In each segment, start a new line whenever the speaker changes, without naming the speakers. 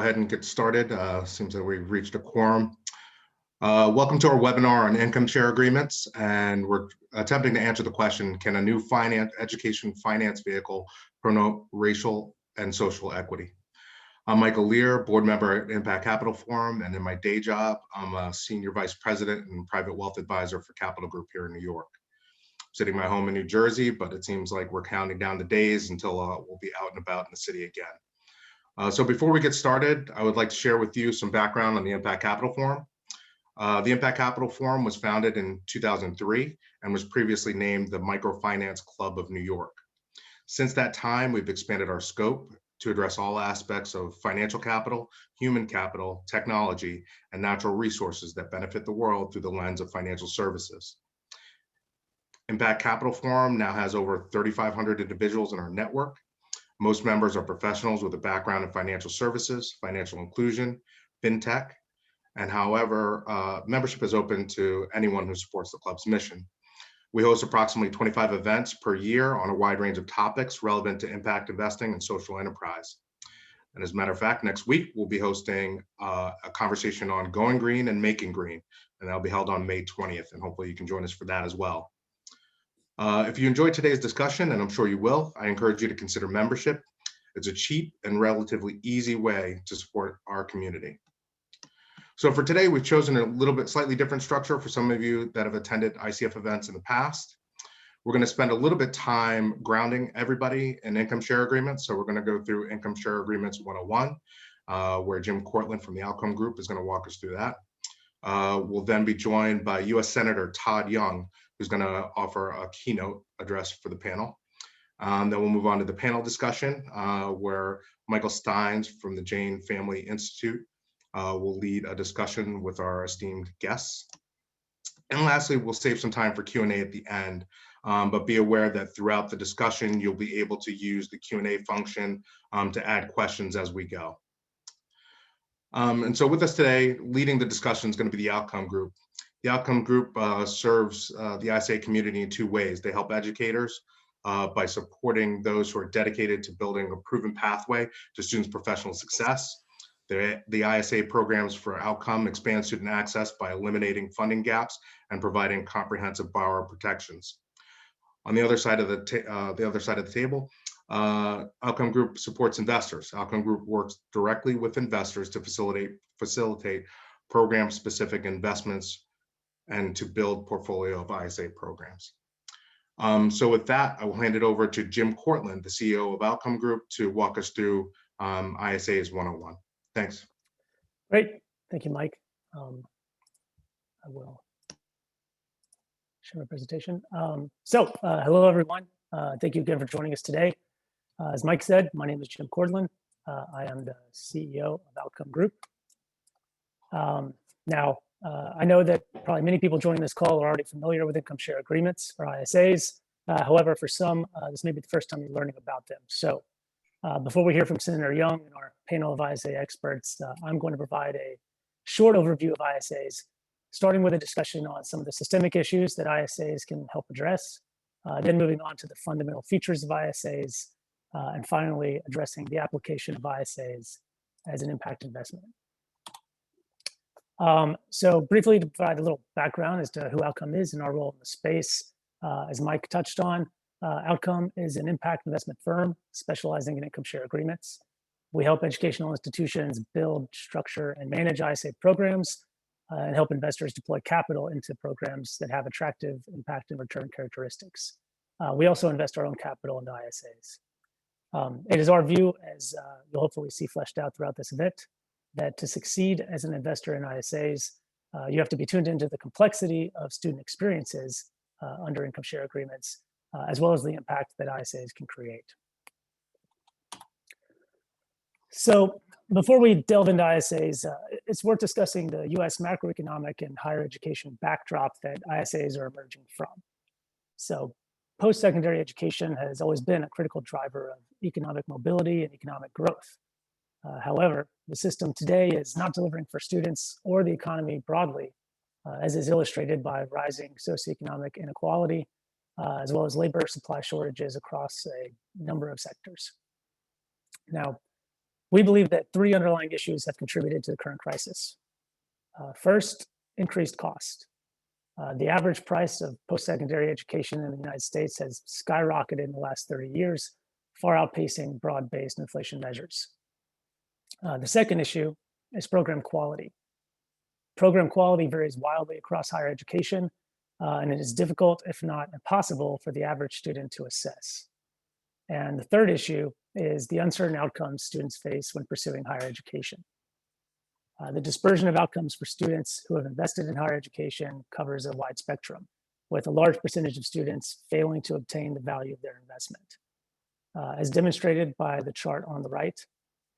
ahead and get started. Seems that we've reached a quorum. Welcome to our webinar on income share agreements, and we're attempting to answer the question, can a new education finance vehicle promote racial and social equity? I'm Michael Lear, board member at Impact Capital Forum, and in my day job, I'm a senior vice president and private wealth advisor for Capital Group here in New York. I'm sitting at my home in New Jersey, but it seems like we're counting down the days until we'll be out and about in the city again. So before we get started, I would like to share with you some background on the Impact Capital Forum. The Impact Capital Forum was founded in 2003 and was previously named the Microfinance Club of New York. Since that time, we've expanded our scope to address all aspects of financial capital, human capital, technology, and natural resources that benefit the world through the lens of financial services. Impact Capital Forum now has over 3,500 individuals in our network. Most members are professionals with a background in financial services, financial inclusion, fintech, and however, membership is open to anyone who supports the club's mission. We host approximately 25 events per year on a wide range of topics relevant to impact investing and social enterprise. And as a matter of fact, next week, we'll be hosting a conversation on going green and making green, and that'll be held on May 20th, and hopefully you can join us for that as well. If you enjoyed today's discussion, and I'm sure you will, I encourage you to consider membership. It's a cheap and relatively easy way to support our community. So for today, we've chosen a little bit slightly different structure for some of you that have attended ICF events in the past. We're going to spend a little bit time grounding everybody in income share agreements. So we're going to go through income share agreements 101, where Jim Cortland from the Outcome Group is going to walk us through that. We'll then be joined by U.S. Senator Todd Young, who's going to offer a keynote address for the panel. Then we'll move on to the panel discussion, where Michael Stynes from the Jain Family Institute will lead a discussion with our esteemed guests. And lastly, we'll save some time for Q&A at the end, but be aware that throughout the discussion, you'll be able to use the Q&A function to add questions as we go. And so with us today, leading the discussion is going to be the Outcome Group. The Outcome Group serves the ISA community in two ways. They help educators by supporting those who are dedicated to building a proven pathway to students' professional success. The ISA programs for Outcome expand student access by eliminating funding gaps and providing comprehensive borrower protections. On the other side of the table, Outcome Group supports investors. Outcome Group works directly with investors to facilitate program-specific investments and to build portfolio of ISA programs. So with that, I will hand it over to Jim Cortland, the CEO of Outcome Group, to walk us through ISA's 101. Thanks.
Great. Thank you, Mike. I will share my presentation. Hello, everyone. Thank you again for joining us today. As Mike said, my name is Jim Cortland. I am the CEO of Outcome Group. I know that probably many people joining this call are already familiar with income share agreements or ISAs. However, for some, this may be the first time you're learning about them. So before we hear from Senator Young and our panel of ISA experts, I'm going to provide a short overview of ISAs, starting with a discussion on some of the systemic issues that ISAs can help address, then moving on to the fundamental features of ISAs, and finally addressing the application of ISAs as an impact investment. So briefly to provide a little background as to who Outcome is and our role in the space, as Mike touched on, Outcome is an impact investment firm specializing in income share agreements. We help educational institutions build, structure, and manage ISA programs and help investors deploy capital into programs that have attractive impact and return characteristics. We also invest our own capital into ISAs. It is our view, as you'll hopefully see fleshed out throughout this event, that to succeed as an investor in ISAs, you have to be tuned into the complexity of student experiences under income share agreements, as well as the impact that ISAs can create. So before we delve into ISAs, it's worth discussing the US macroeconomic and higher education backdrop that ISAs are emerging from. So post-secondary education has always been a critical driver of economic mobility and economic growth. However, the system today is not delivering for students or the economy broadly, as is illustrated by rising socioeconomic inequality, as well as labor supply shortages across a number of sectors. Now, We believe that three underlying issues have contributed to the current crisis. First, increased cost. The average price of post-secondary education in the United States has skyrocketed in the last 30 years, far outpacing broad-based inflation measures. The second issue is program quality. Program quality varies wildly across higher education, and it is difficult, if not impossible, for the average student to assess. And the third issue is the uncertain outcomes students face when pursuing higher education. The dispersion of outcomes for students who have invested in higher education covers a wide spectrum, with a large percentage of students failing to obtain the value of their investment. As demonstrated by the chart on the right,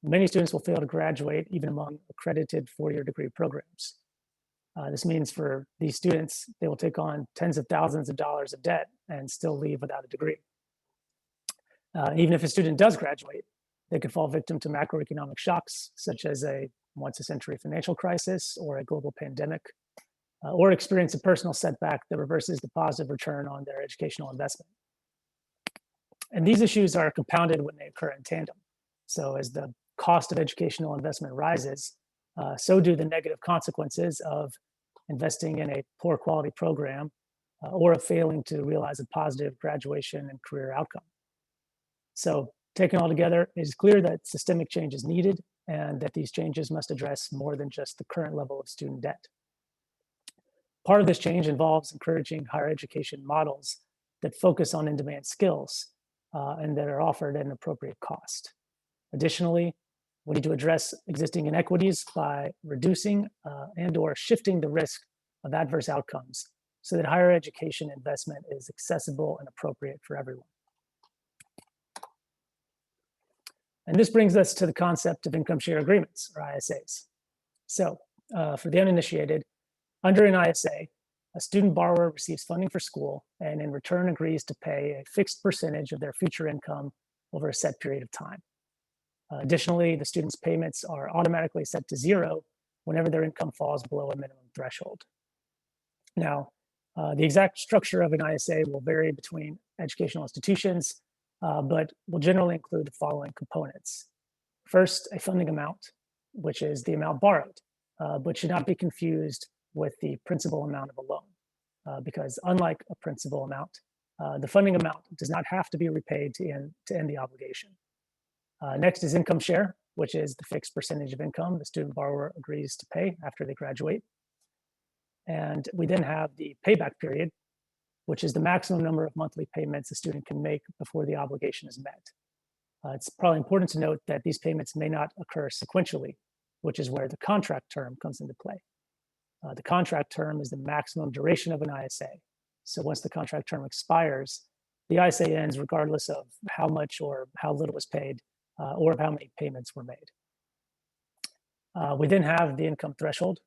many students will fail to graduate even among accredited four-year degree programs. This means for these students, they will take on tens of thousands of dollars of debt and still leave without a degree. Even if a student does graduate, they could fall victim to macroeconomic shocks, such as a once-a-century financial crisis or a global pandemic, or experience a personal setback that reverses the positive return on their educational investment. And these issues are compounded when they occur in tandem. So as the cost of educational investment rises, so do the negative consequences of investing in a poor quality program or of failing to realize a positive graduation and career outcome. So taken all together, it is clear that systemic change is needed and that these changes must address more than just the current level of student debt. Part of this change involves encouraging higher education models that focus on in-demand skills and that are offered at an appropriate cost. Additionally, we need to address existing inequities by reducing and or shifting the risk of adverse outcomes so that higher education investment is accessible and appropriate for everyone. And this brings us to the concept of income share agreements, or ISAs. So for the uninitiated, under an ISA, a student borrower receives funding for school and in return agrees to pay a fixed percentage of their future income over a set period of time. Additionally, the student's payments are automatically set to zero whenever their income falls below a minimum threshold. Now, the exact structure of an ISA will vary between educational institutions, but will generally include the following components. First, a funding amount, which is the amount borrowed, but should not be confused with the principal amount of a loan, because unlike a principal amount, the funding amount does not have to be repaid to end the obligation. Next is income share, which is the fixed percentage of income the student borrower agrees to pay after they graduate. And we then have the payback period, which is the maximum number of monthly payments a student can make before the obligation is met. It's probably important to note that these payments may not occur sequentially, which is where the contract term comes into play. The contract term is the maximum duration of an ISA. So once the contract term expires, the ISA ends regardless of how much or how little was paid or of how many payments were made. We then have the income threshold.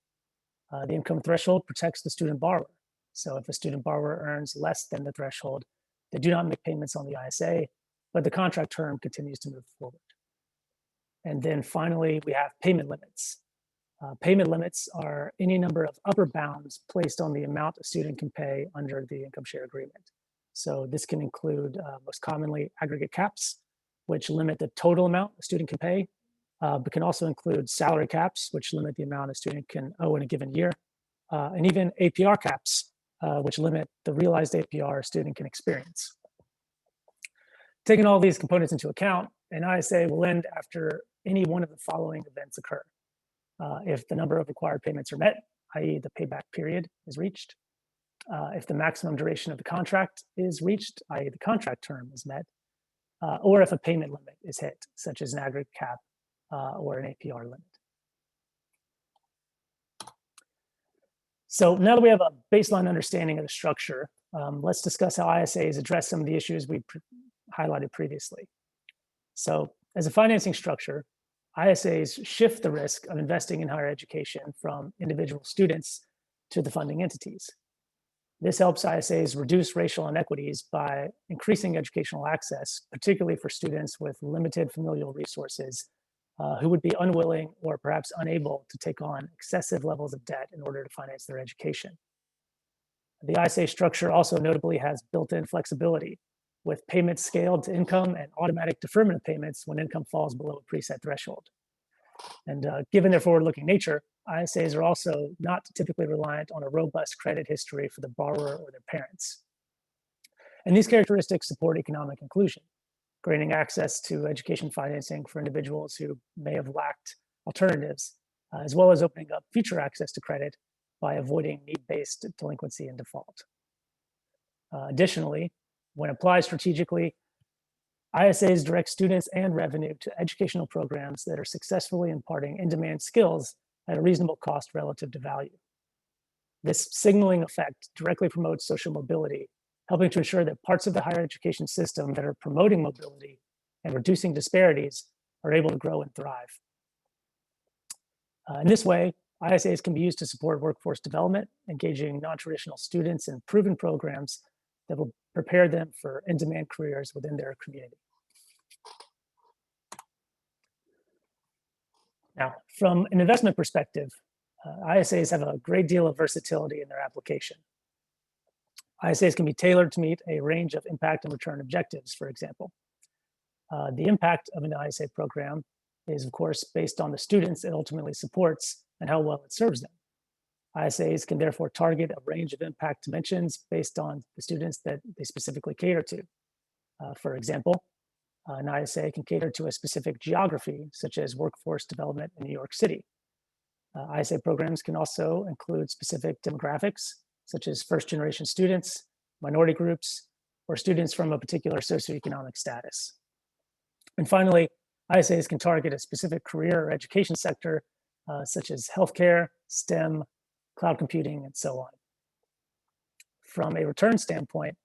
The income threshold protects the student borrower. So if a student borrower earns less than the threshold, they do not make payments on the ISA, but the contract term continues to move forward. And then finally, we have payment limits. Payment limits are any number of upper bounds placed on the amount a student can pay under the income share agreement. So this can include most commonly aggregate caps, which limit the total amount a student can pay, but can also include salary caps, which limit the amount a student can owe in a given year, and even APR caps, which limit the realized APR a student can experience. Taking all these components into account, an ISA will end after any one of the following events occur. If the number of required payments are met, i.e. the payback period is reached, if the maximum duration of the contract is reached, i.e. the contract term is met, or if a payment limit is hit, such as an aggregate cap or an APR limit. So now that we have a baseline understanding of the structure, let's discuss how ISAs address some of the issues we highlighted previously. So as a financing structure, ISAs shift the risk of investing in higher education from individual students to the funding entities. This helps ISAs reduce racial inequities by increasing educational access, particularly for students with limited familial resources who would be unwilling or perhaps unable to take on excessive levels of debt in order to finance their education. The ISA structure also notably has built-in flexibility, with payments scaled to income and automatic deferment of payments when income falls below a preset threshold. And given their forward-looking nature, ISAs are also not typically reliant on a robust credit history for the borrower or their parents. And these characteristics support economic inclusion, granting access to education financing for individuals who may have lacked alternatives, as well as opening up future access to credit by avoiding need-based delinquency and default. Additionally, when applied strategically, ISAs direct students and revenue to educational programs that are successfully imparting in-demand skills at a reasonable cost relative to value. This signaling effect directly promotes social mobility, helping to ensure that parts of the higher education system that are promoting mobility and reducing disparities are able to grow and thrive. In this way, ISAs can be used to support workforce development, engaging non-traditional students in proven programs that will prepare them for in-demand careers within their community. Now, from an investment perspective, ISAs have a great deal of versatility in their application. ISAs can be tailored to meet a range of impact and return objectives, for example. The impact of an ISA program is, of course, based on the students it ultimately supports and how well it serves them. ISAs can therefore target a range of impact dimensions based on the students that they specifically cater to. For example, an ISA can cater to a specific geography, such as workforce development in New York City. ISA programs can also include specific demographics, such as first-generation students, minority groups, or students from a particular socioeconomic status. And finally, ISAs can target a specific career or education sector, such as healthcare, STEM, cloud computing, and so on. From a return standpoint,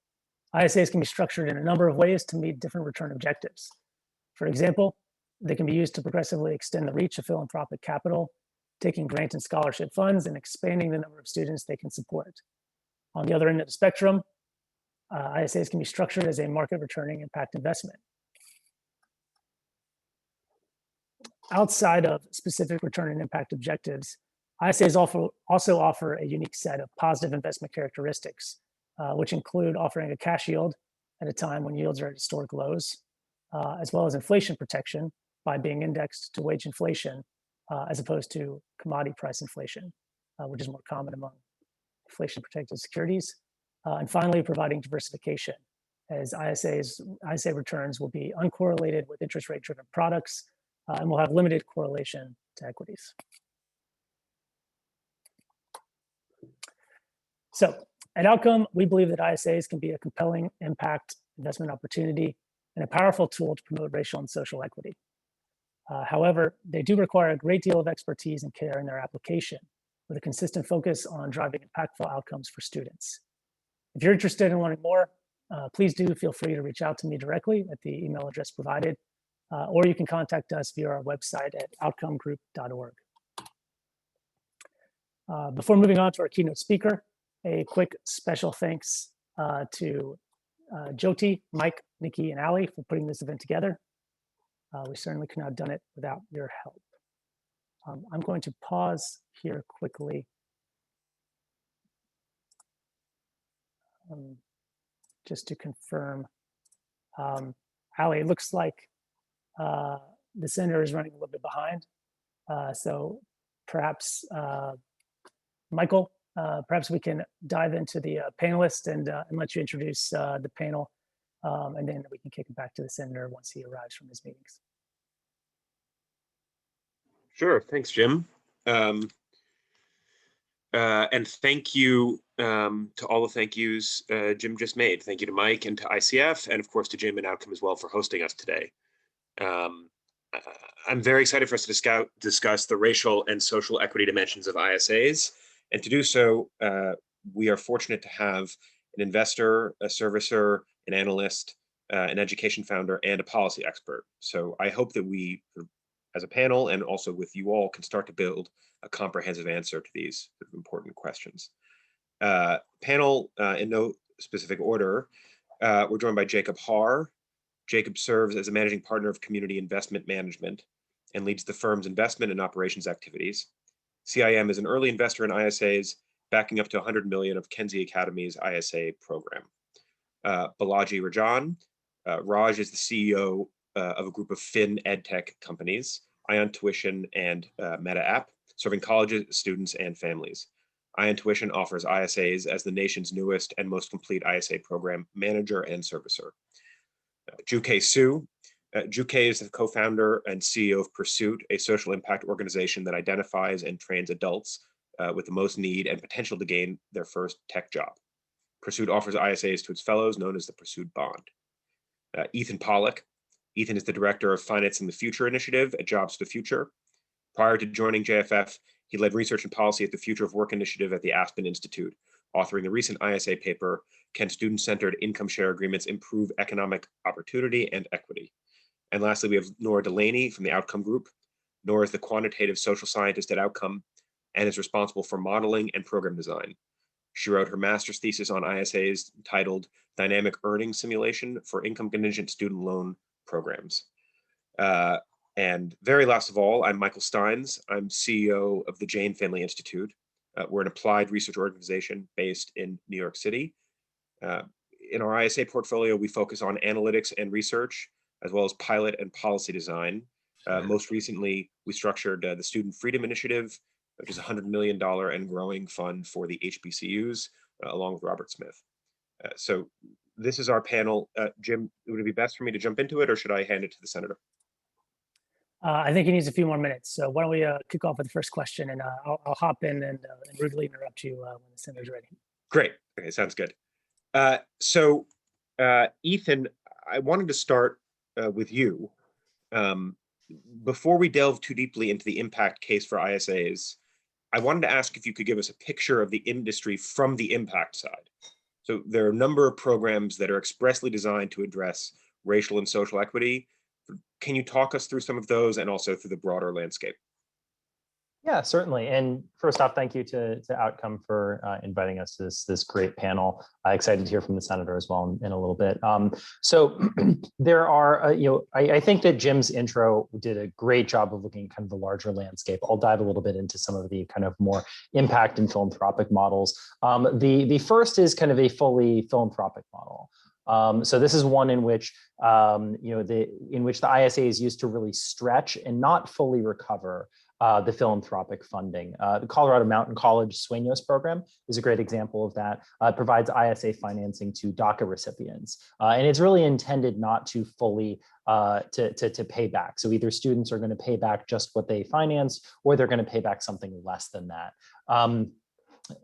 ISAs can be structured in a number of ways to meet different return objectives. For example, they can be used to progressively extend the reach of philanthropic capital, taking grant and scholarship funds and expanding the number of students they can support. On the other end of the spectrum, ISAs can be structured as a market returning impact investment. Outside of specific return and impact objectives, ISAs also offer a unique set of positive investment characteristics, which include offering a cash yield at a time when yields are at historic lows, as well as inflation protection by being indexed to wage inflation, as opposed to commodity price inflation, which is more common among inflation protected securities. And finally, providing diversification, as ISA returns will be uncorrelated with interest rate driven products and will have limited correlation to equities. So at Outcome, we believe that ISAs can be a compelling impact investment opportunity and a powerful tool to promote racial and social equity. However, they do require a great deal of expertise and care in their application, with a consistent focus on driving impactful outcomes for students. If you're interested in learning more, please do feel free to reach out to me directly at the email address provided, or you can contact us via our website at outcomegroup.org. Before moving on to our keynote speaker, a quick special thanks to Jyoti, Mike, Nikki, and Ali for putting this event together. We certainly could not have done it without your help. I'm going to pause here quickly. Just to confirm, Ali, it looks like the sender is running a little bit behind. So perhaps, Michael, perhaps we can dive into the panelists and let you introduce the panel, and then we can kick it back to the sender once he arrives from his meetings.
Sure, thanks, Jim. And thank you to all the thank yous Jim just made. Thank you to Mike and to ICF, and of course to Jim and Outcome as well for hosting us today. I'm very excited for us to discuss the racial and social equity dimensions of ISAs. And to do so, we are fortunate to have an investor, a servicer, an analyst, an education founder, and a policy expert. So I hope that we, as a panel and also with you all, can start to build a comprehensive answer to these important questions. Panel, in no specific order, we're joined by Jacob Haar. Jacob serves as a managing partner of Community Investment Management and leads the firm's investment and operations activities. CIM is an early investor in ISAs, backing up to 100 million of Kenzie Academy's ISA program. Balaji Rajan. Raj is the CEO of a group of Fin EdTech companies, IonTuition, and Meta app, serving colleges, students, and families. IonTuition offers ISAs as the nation's newest and most complete ISA program manager and servicer. Jukay Su. Jukay is the co-founder and CEO of Pursuit, a social impact organization that identifies and trains adults with the most need and potential to gain their first tech job. Pursuit offers ISAs to its fellows, known as the Pursuit Bond. Ethan Pollack. Ethan is the director of Financing the Future initiative at Jobs to the Future. Prior to joining JFF, he led research and policy at the Future of Work initiative at the Aspen Institute, authoring the recent ISA paper, Can Student-Centered Income Share Agreements Improve Economic Opportunity and Equity? And lastly, we have Nora Delaney from the Outcome Group. Nora is the quantitative social scientist at Outcome and is responsible for modeling and program design. She wrote her master's thesis on ISAs titled Dynamic Earning Simulation for Income Contingent Student Loan Programs. And very last of all, I'm Michael Stynes. I'm CEO of the Jain Family Institute. We're an applied research organization based in New York City. In our ISA portfolio, we focus on analytics and research, as well as pilot and policy design. Most recently, we structured the Student Freedom Initiative, which is a $100 million and growing fund for the HBCUs, along with Robert Smith. So this is our panel. Jim, would it be best for me to jump into it, or should I hand it to the senator?
I think he needs a few more minutes. So why don't we kick off with the first question, and I'll hop in and rudely interrupt you when the senator's ready.
Great. Okay, sounds good. Ethan, I wanted to start with you. Before we delve too deeply into the impact case for ISAs, I wanted to ask if you could give us a picture of the industry from the impact side. So there are a number of programs that are expressly designed to address racial and social equity. Can you talk us through some of those and also through the broader landscape?
Yeah, certainly. And first off, thank you to Outcome for inviting us to this great panel. Excited to hear from the senator as well in a little bit. So there are, I think that Jim's intro did a great job of looking at kind of the larger landscape. I'll dive a little bit into some of the kind of more impact and philanthropic models. The first is kind of a fully philanthropic model. So this is one in which the ISA is used to really stretch and not fully recover the philanthropic funding. The Colorado Mountain College Sueños program is a great example of that. It provides ISA financing to DACA recipients, and it's really intended not to fully to pay back. So either students are going to pay back just what they financed, or they're going to pay back something less than that.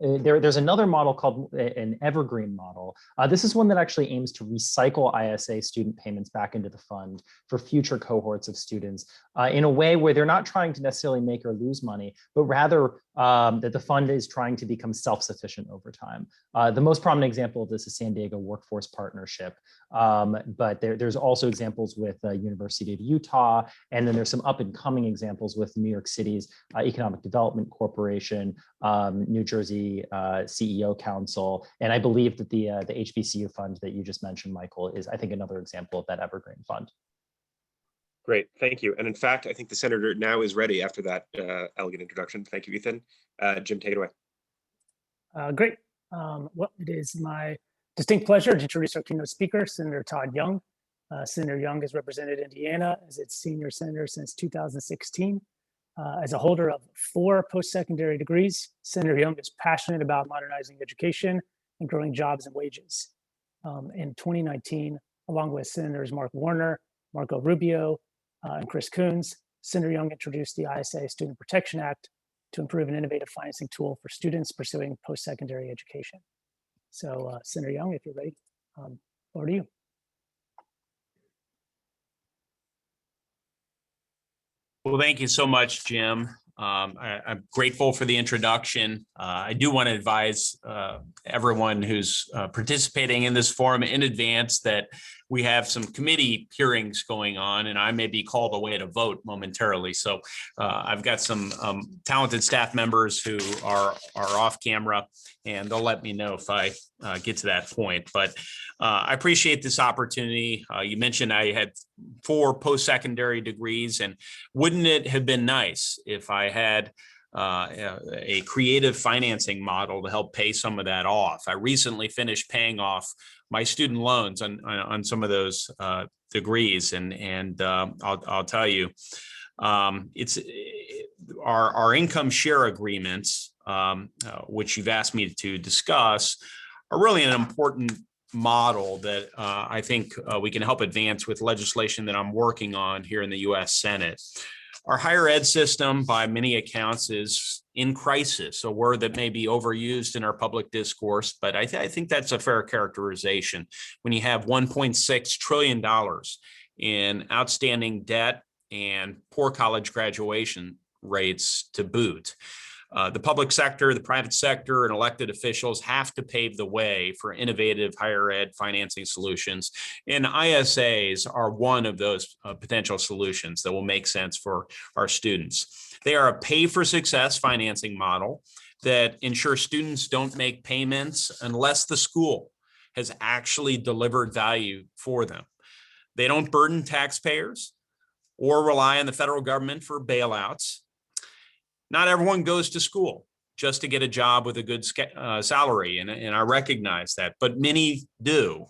There's another model called an evergreen model. This is one that actually aims to recycle ISA student payments back into the fund for future cohorts of students in a way where they're not trying to necessarily make or lose money, but rather that the fund is trying to become self-sufficient over time. The most prominent example of this is San Diego Workforce Partnership, but there's also examples with University of Utah, and then there's some up-and-coming examples with New York City's Economic Development Corporation, New Jersey CEO Council, and I believe that the HBCU fund that you just mentioned, Michael, is I think another example of that evergreen fund.
Great, thank you. And in fact, I think the senator now is ready after that elegant introduction. Thank you, Ethan. Jim, take it away.
Great. Well, it is my distinct pleasure to introduce our keynote speaker, Senator Todd Young. Senator Young has represented Indiana as its senior senator since 2016. As a holder of 4 post-secondary degrees, Senator Young is passionate about modernizing education and growing jobs and wages. In 2019, along with Senators Mark Warner, Marco Rubio, and Chris Coons, Senator Young introduced the ISA Student Protection Act to improve an innovative financing tool for students pursuing post-secondary education. So Senator Young, if you're ready, over to you.
Well, thank you so much, Jim. I'm grateful for the introduction. I do want to advise everyone who's participating in this forum in advance that we have some committee hearings going on, and I may be called away to vote momentarily. So I've got some talented staff members who are off camera, and they'll let me know if I get to that point. But I appreciate this opportunity. You mentioned I had 4 post-secondary degrees, and wouldn't it have been nice if I had a creative financing model to help pay some of that off? I recently finished paying off my student loans on some of those degrees, and I'll tell you, It's our income share agreements, which you've asked me to discuss, are really an important model that I think we can help advance with legislation that I'm working on here in the U.S. Senate. Our higher ed system, by many accounts, is in crisis, a word that may be overused in our public discourse, but I think that's a fair characterization. When you have $1.6 trillion in outstanding debt and poor college graduation rates to boot. The public sector, the private sector, and elected officials have to pave the way for innovative higher ed financing solutions. And ISAs are one of those potential solutions that will make sense for our students. They are a pay-for-success financing model that ensures students don't make payments unless the school has actually delivered value for them. They don't burden taxpayers or rely on the federal government for bailouts. Not everyone goes to school just to get a job with a good salary, and I recognize that, but many do.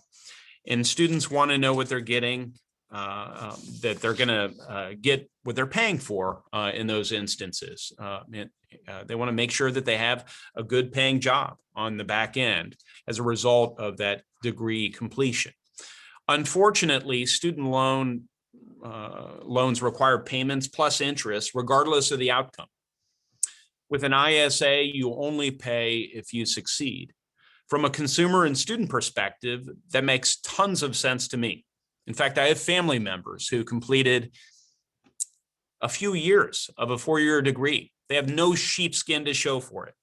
And students want to know what they're getting, that they're going to get what they're paying for in those instances. They want to make sure that they have a good paying job on the back end as a result of that degree completion. Unfortunately, student loans require payments plus interest regardless of the outcome. With an ISA, you only pay if you succeed. From a consumer and student perspective, that makes tons of sense to me. In fact, I have family members who completed a few years of a 4-year degree. They have no sheepskin to show for it.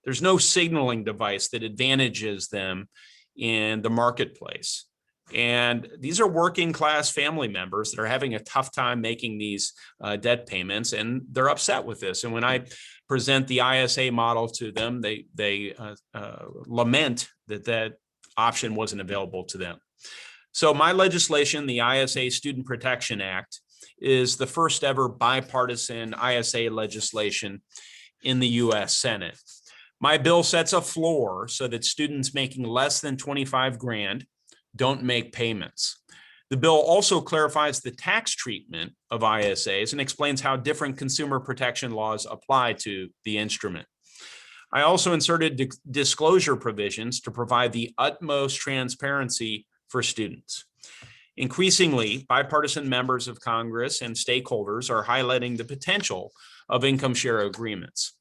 There's no signaling device that advantages them in the marketplace. And these are working class family members that are having a tough time making these debt payments, and they're upset with this. And when I present the ISA model to them, they lament that that option wasn't available to them. So my legislation, the ISA Student Protection Act, is the first ever bipartisan ISA legislation in the U.S. Senate. My bill sets a floor so that students making less than 25 grand don't make payments. The bill also clarifies the tax treatment of ISAs and explains how different consumer protection laws apply to the instrument. I also inserted disclosure provisions to provide the utmost transparency for students. Increasingly, bipartisan members of Congress and stakeholders are highlighting the potential of income share agreements.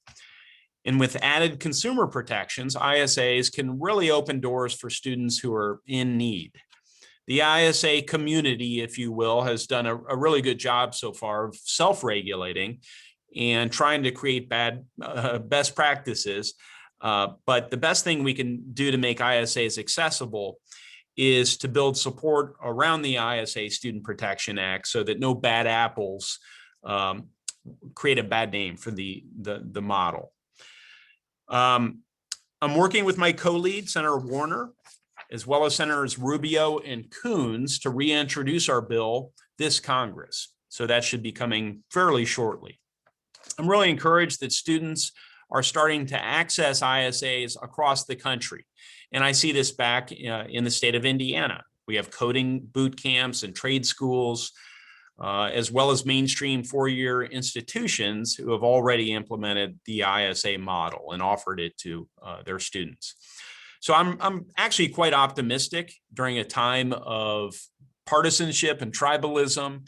And with added consumer protections, ISAs can really open doors for students who are in need. The ISA community, if you will, has done a really good job so far of self-regulating and trying to create best practices. But the best thing we can do to make ISAs accessible is to build support around the ISA Student Protection Act so that no bad apples create a bad name for the model. I'm working with my co-lead, Senator Warner, as well as Senators Rubio and Coons, to reintroduce our bill this Congress. So that should be coming fairly shortly. I'm really encouraged that students are starting to access ISAs across the country. And I see this back in the state of Indiana. We have coding boot camps and trade schools, as well as mainstream 4-year institutions who have already implemented the ISA model and offered it to their students. So I'm actually quite optimistic during a time of partisanship and tribalism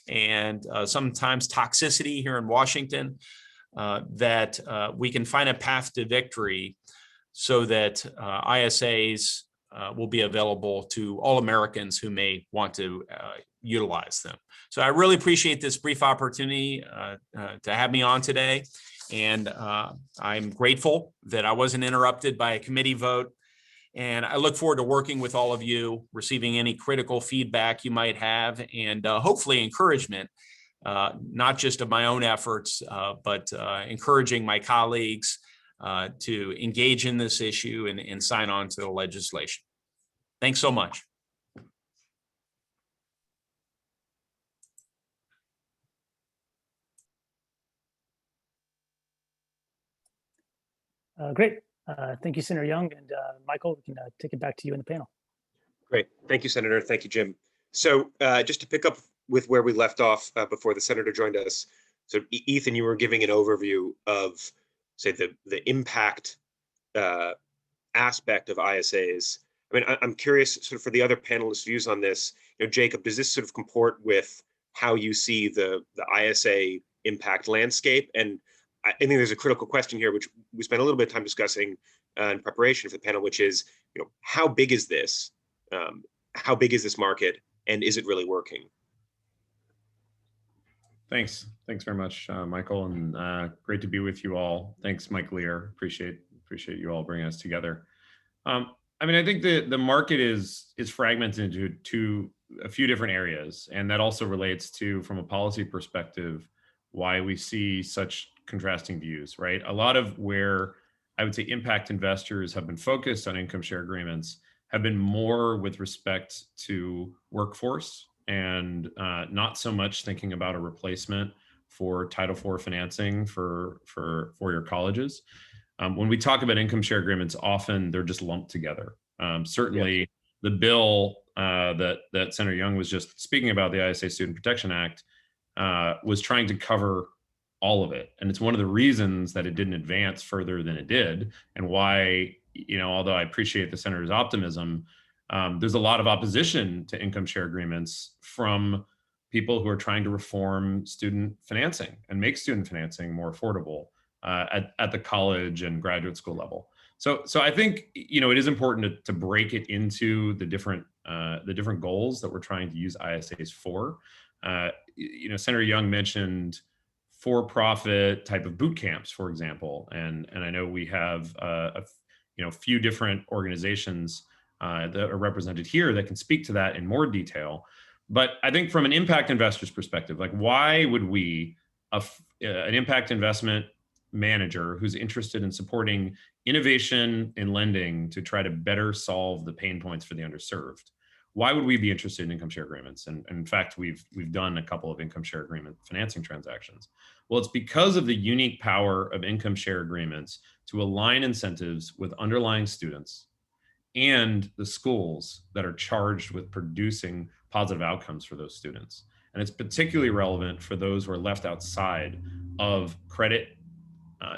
and sometimes toxicity here in Washington, that we can find a path to victory so that ISAs will be available to all Americans who may want to utilize them. So I really appreciate this brief opportunity to have me on today. And I'm grateful that I wasn't interrupted by a committee vote. And I look forward to working with all of you, receiving any critical feedback you might have, and hopefully encouragement, not just of my own efforts, but encouraging my colleagues to engage in this issue and sign on to the legislation. Thanks so much.
Great. Thank you, Senator Young, and Michael, we can take it back to you in the panel.
Great. Thank you, Senator. Thank you, Jim. So just to pick up with where we left off before the senator joined us. So Ethan, you were giving an overview of, say, the impact aspect of ISAs. I mean, I'm curious sort of for the other panelists' views on this. Jacob, does this sort of comport with how you see the ISA impact landscape? And I think there's a critical question here, which we spent a little bit of time discussing in preparation for the panel, which is, how big is this? How big is this market, and is it really working?
Thanks very much, Michael, and great to be with you all. Thanks, Mike Lear. Appreciate you all bringing us together. I mean, I think the market is fragmented into a few different areas, and that also relates to, from a policy perspective, why we see such contrasting views, right? A lot of where I would say impact investors have been focused on income share agreements have been more with respect to workforce and not so much thinking about a replacement for Title IV financing for your colleges. When we talk about income share agreements, often they're just lumped together. Certainly, the bill that Senator Young was just speaking about, the ISA Student Protection Act, was trying to cover all of it. And it's one of the reasons that it didn't advance further than it did, and why, although I appreciate the senator's optimism, there's a lot of opposition to income share agreements from people who are trying to reform student financing and make student financing more affordable at the college and graduate school level. So I think, it is important to break it into the different goals that we're trying to use ISAs for. Senator Young mentioned for-profit type of boot camps, for example, and I know we have a few different organizations that are represented here that can speak to that in more detail. But I think from an impact investor's perspective, like, why would we, an impact investment manager who's interested in supporting innovation in lending to try to better solve the pain points for the underserved, why would we be interested in income share agreements? And in fact, we've done a couple of income share agreement financing transactions. Well, it's because of the unique power of income share agreements to align incentives with underlying students and the schools that are charged with producing positive outcomes for those students. And it's particularly relevant for those who are left outside of credit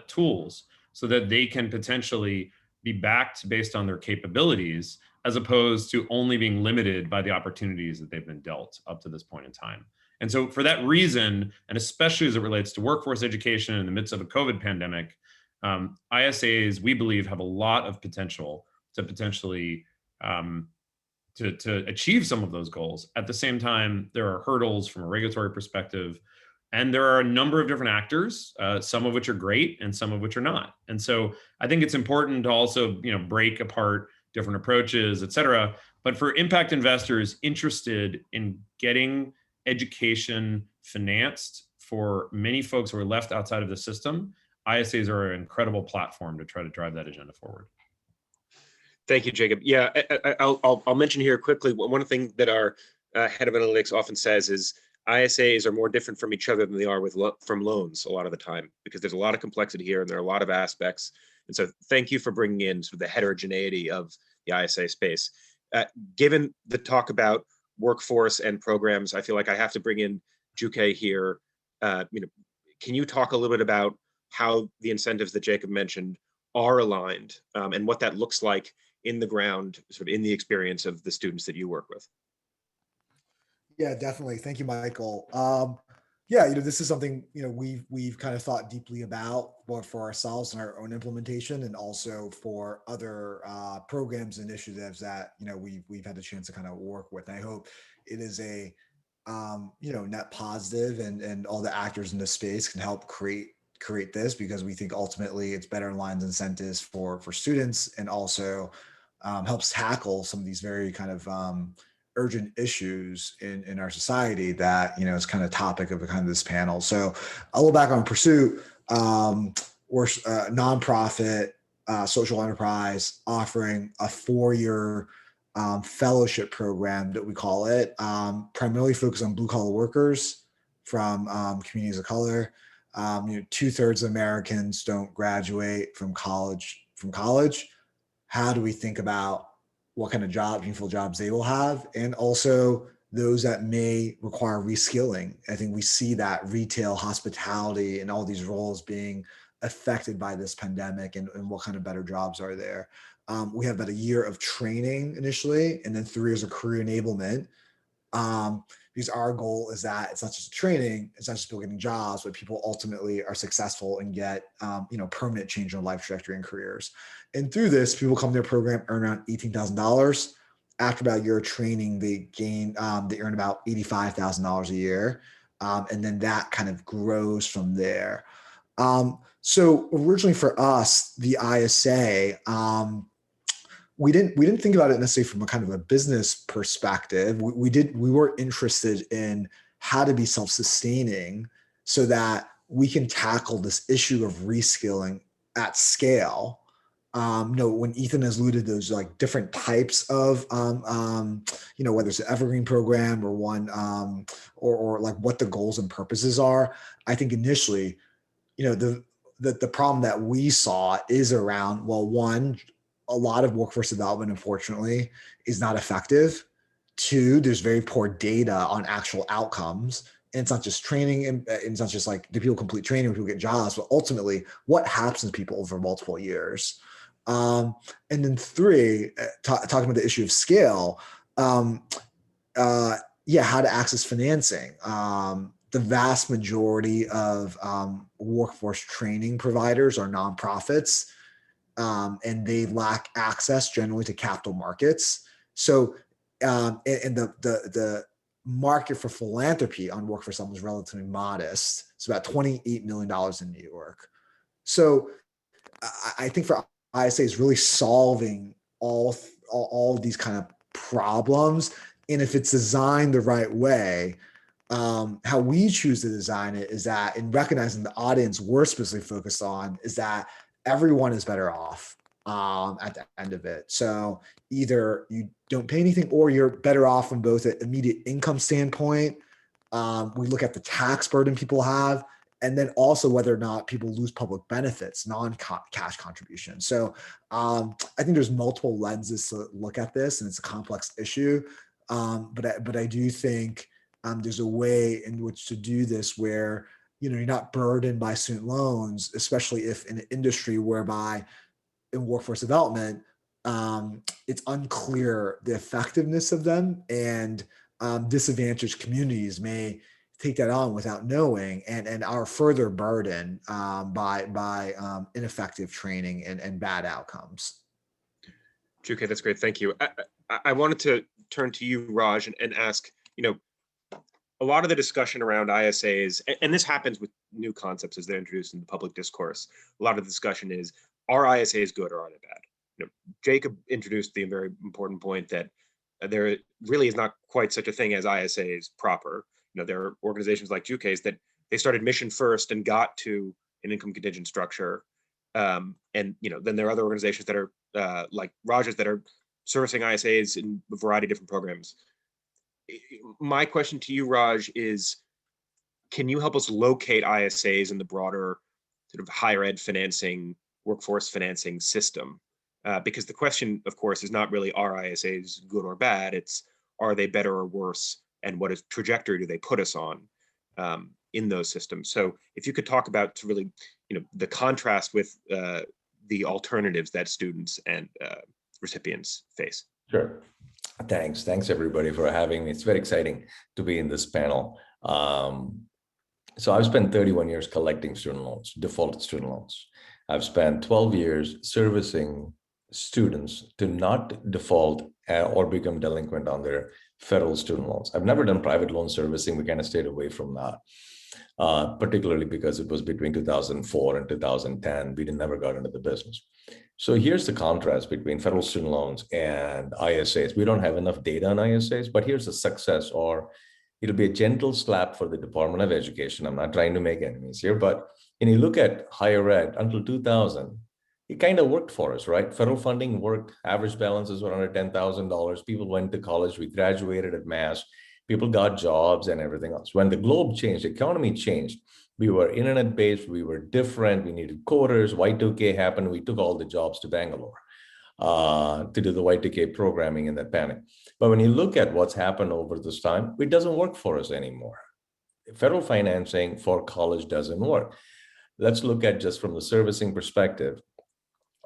tools, so that they can potentially be backed based on their capabilities, as opposed to only being limited by the opportunities that they've been dealt up to this point in time. And so for that reason, and especially as it relates to workforce education in the midst of a COVID pandemic, ISAs, we believe, have a lot of potential to potentially to achieve some of those goals. At the same time, there are hurdles from a regulatory perspective, and there are a number of different actors, some of which are great and some of which are not. And so I think it's important to also, break apart different approaches, et cetera. But for impact investors interested in getting education financed for many folks who are left outside of the system, ISAs are an incredible platform to try to drive that agenda forward.
Thank you, Jacob. Yeah, I'll mention here quickly, one thing that our head of analytics often says is ISAs are more different from each other than they are from loans a lot of the time, because there's a lot of complexity here and there are a lot of aspects. And so thank you for bringing in sort of the heterogeneity of the ISA space. Given the talk about workforce and programs, I feel like I have to bring in Jukay here. Can you talk a little bit about how the incentives that Jacob mentioned are aligned, and what that looks like in the ground, sort of in the experience of the students that you work with?
Yeah, definitely. Thank you, Michael. This is something, we've kind of thought deeply about, both for ourselves and our own implementation, and also for other programs and initiatives that, we've had the chance to kind of work with. And I hope it is a, net positive, and all the actors in the space can help create this, because we think ultimately it's better aligns incentives for students, and also helps tackle some of these very kind of urgent issues in our society that, is kind of topic of kind of this panel. So a little back on Pursuit, we're a nonprofit social enterprise offering a 4-year fellowship program, that we call it, primarily focused on blue collar workers from communities of color. 2/3 of Americans don't graduate from college. How do we think about what kind of meaningful jobs they will have? And also those that may require reskilling. I think we see that retail, hospitality, and all these roles being affected by this pandemic, and what kind of better jobs are there. We have about a year of training initially, and then 3 years of career enablement. Because our goal is that it's not just training, it's not just people getting jobs, but people ultimately are successful and get permanent change in life trajectory and careers. And through this, people come to their program, earn around $18,000. After about a year of training, they earn about $85,000 a year. And then that kind of grows from there. So originally for us, the ISA, we didn't think about it necessarily from a kind of a business perspective. We were interested in how to be self-sustaining so that we can tackle this issue of reskilling at scale. When Ethan has alluded to those like different types of, whether it's an evergreen program or one, or like what the goals and purposes are. I think initially, the problem that we saw is around, well, one, a lot of workforce development, unfortunately, is not effective. 2, there's very poor data on actual outcomes. And it's not just training, and it's not just like, do people complete training or people get jobs, but ultimately what happens to people over multiple years. And then 3, talking about the issue of scale, how to access financing. The vast majority of workforce training providers are nonprofits. And they lack access generally to capital markets. So, and the market for philanthropy on workforce development is relatively modest. It's about $28 million in New York. So I think for ISA is really solving all of these kind of problems. And if it's designed the right way, how we choose to design it is that in recognizing the audience we're specifically focused on is that everyone is better off at the end of it. So either you don't pay anything or you're better off from both an immediate income standpoint. We look at the tax burden people have, and then also whether or not people lose public benefits, non-cash contributions. So I think there's multiple lenses to look at this, and it's a complex issue. But I do think there's a way in which to do this where you're not burdened by student loans, especially if in an industry whereby in workforce development, it's unclear the effectiveness of them, and disadvantaged communities may take that on without knowing, and are further burdened by ineffective training and bad outcomes.
Jukay, that's great. Thank you. I wanted to turn to you, Raj, and ask, a lot of the discussion around ISAs, and this happens with new concepts as they're introduced in the public discourse. A lot of the discussion is, are ISAs good or are they bad? Jacob introduced the very important point that there really is not quite such a thing as ISAs proper. There are organizations like Jukay's that they started mission first and got to an income contingent structure. And then there are other organizations that are like Raj's that are servicing ISAs in a variety of different programs. My question to you, Raj, is can you help us locate ISAs in the broader sort of higher ed financing, workforce financing system? Because the question, of course, is not really are ISAs good or bad, it's are they better or worse, and what trajectory do they put us on in those systems? So if you could talk about really, the contrast with the alternatives that students and recipients face.
Sure. Thanks everybody for having me. It's very exciting to be in this panel. So I've spent 31 years collecting student loans, defaulted student loans. I've spent 12 years servicing students to not default or become delinquent on their federal student loans. I've never done private loan servicing. We kind of stayed away from that, particularly because it was between 2004 and 2010. We never got into the business. So here's the contrast between federal student loans and ISAs. We don't have enough data on ISAs, but here's the success, or it'll be a gentle slap for the Department of Education. I'm not trying to make enemies here, but when you look at higher ed until 2000, it kind of worked for us, right? Federal funding worked. Average balances were under $10,000. People went to college. We graduated at mass. People got jobs and everything else. When the globe changed, the economy changed. We were internet-based. We were different. We needed coders. Y2K happened. We took all the jobs to Bangalore. to do the Y2K programming in that panic. But when you look at what's happened over this time, it doesn't work for us anymore. Federal financing for college doesn't work. Let's look at just from the servicing perspective.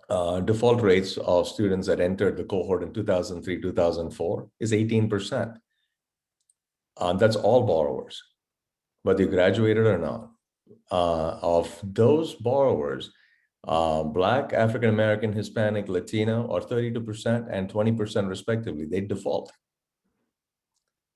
Default rates of students that entered the cohort in 2003, 2004 is 18%. That's all borrowers, whether you graduated or not. Of those borrowers, Black, African-American, Hispanic, Latino are 32% and 20% respectively. They default.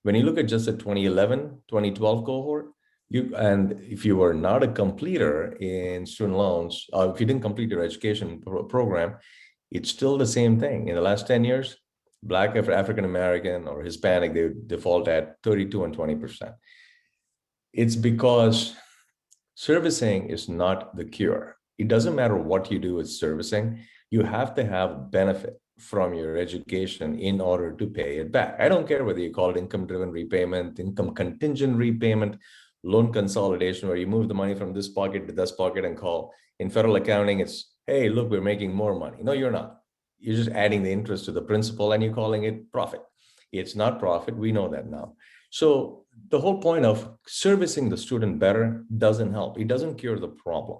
When you look at just the 2011, 2012 cohort, and if you were not a completer in student loans, if you didn't complete your education program, it's still the same thing. In the last 10 years, Black, African-American, or Hispanic, they default at 32 and 20%. It's because servicing is not the cure. It doesn't matter what you do with servicing, you have to have benefit from your education in order to pay it back. I don't care whether you call it income-driven repayment, income contingent repayment, loan consolidation, where you move the money from this pocket to this pocket and call. In federal accounting, it's, hey, look, we're making more money. No, you're not. You're just adding the interest to the principal and you're calling it profit. It's not profit. We know that now. So the whole point of servicing the student better doesn't help. It doesn't cure the problem.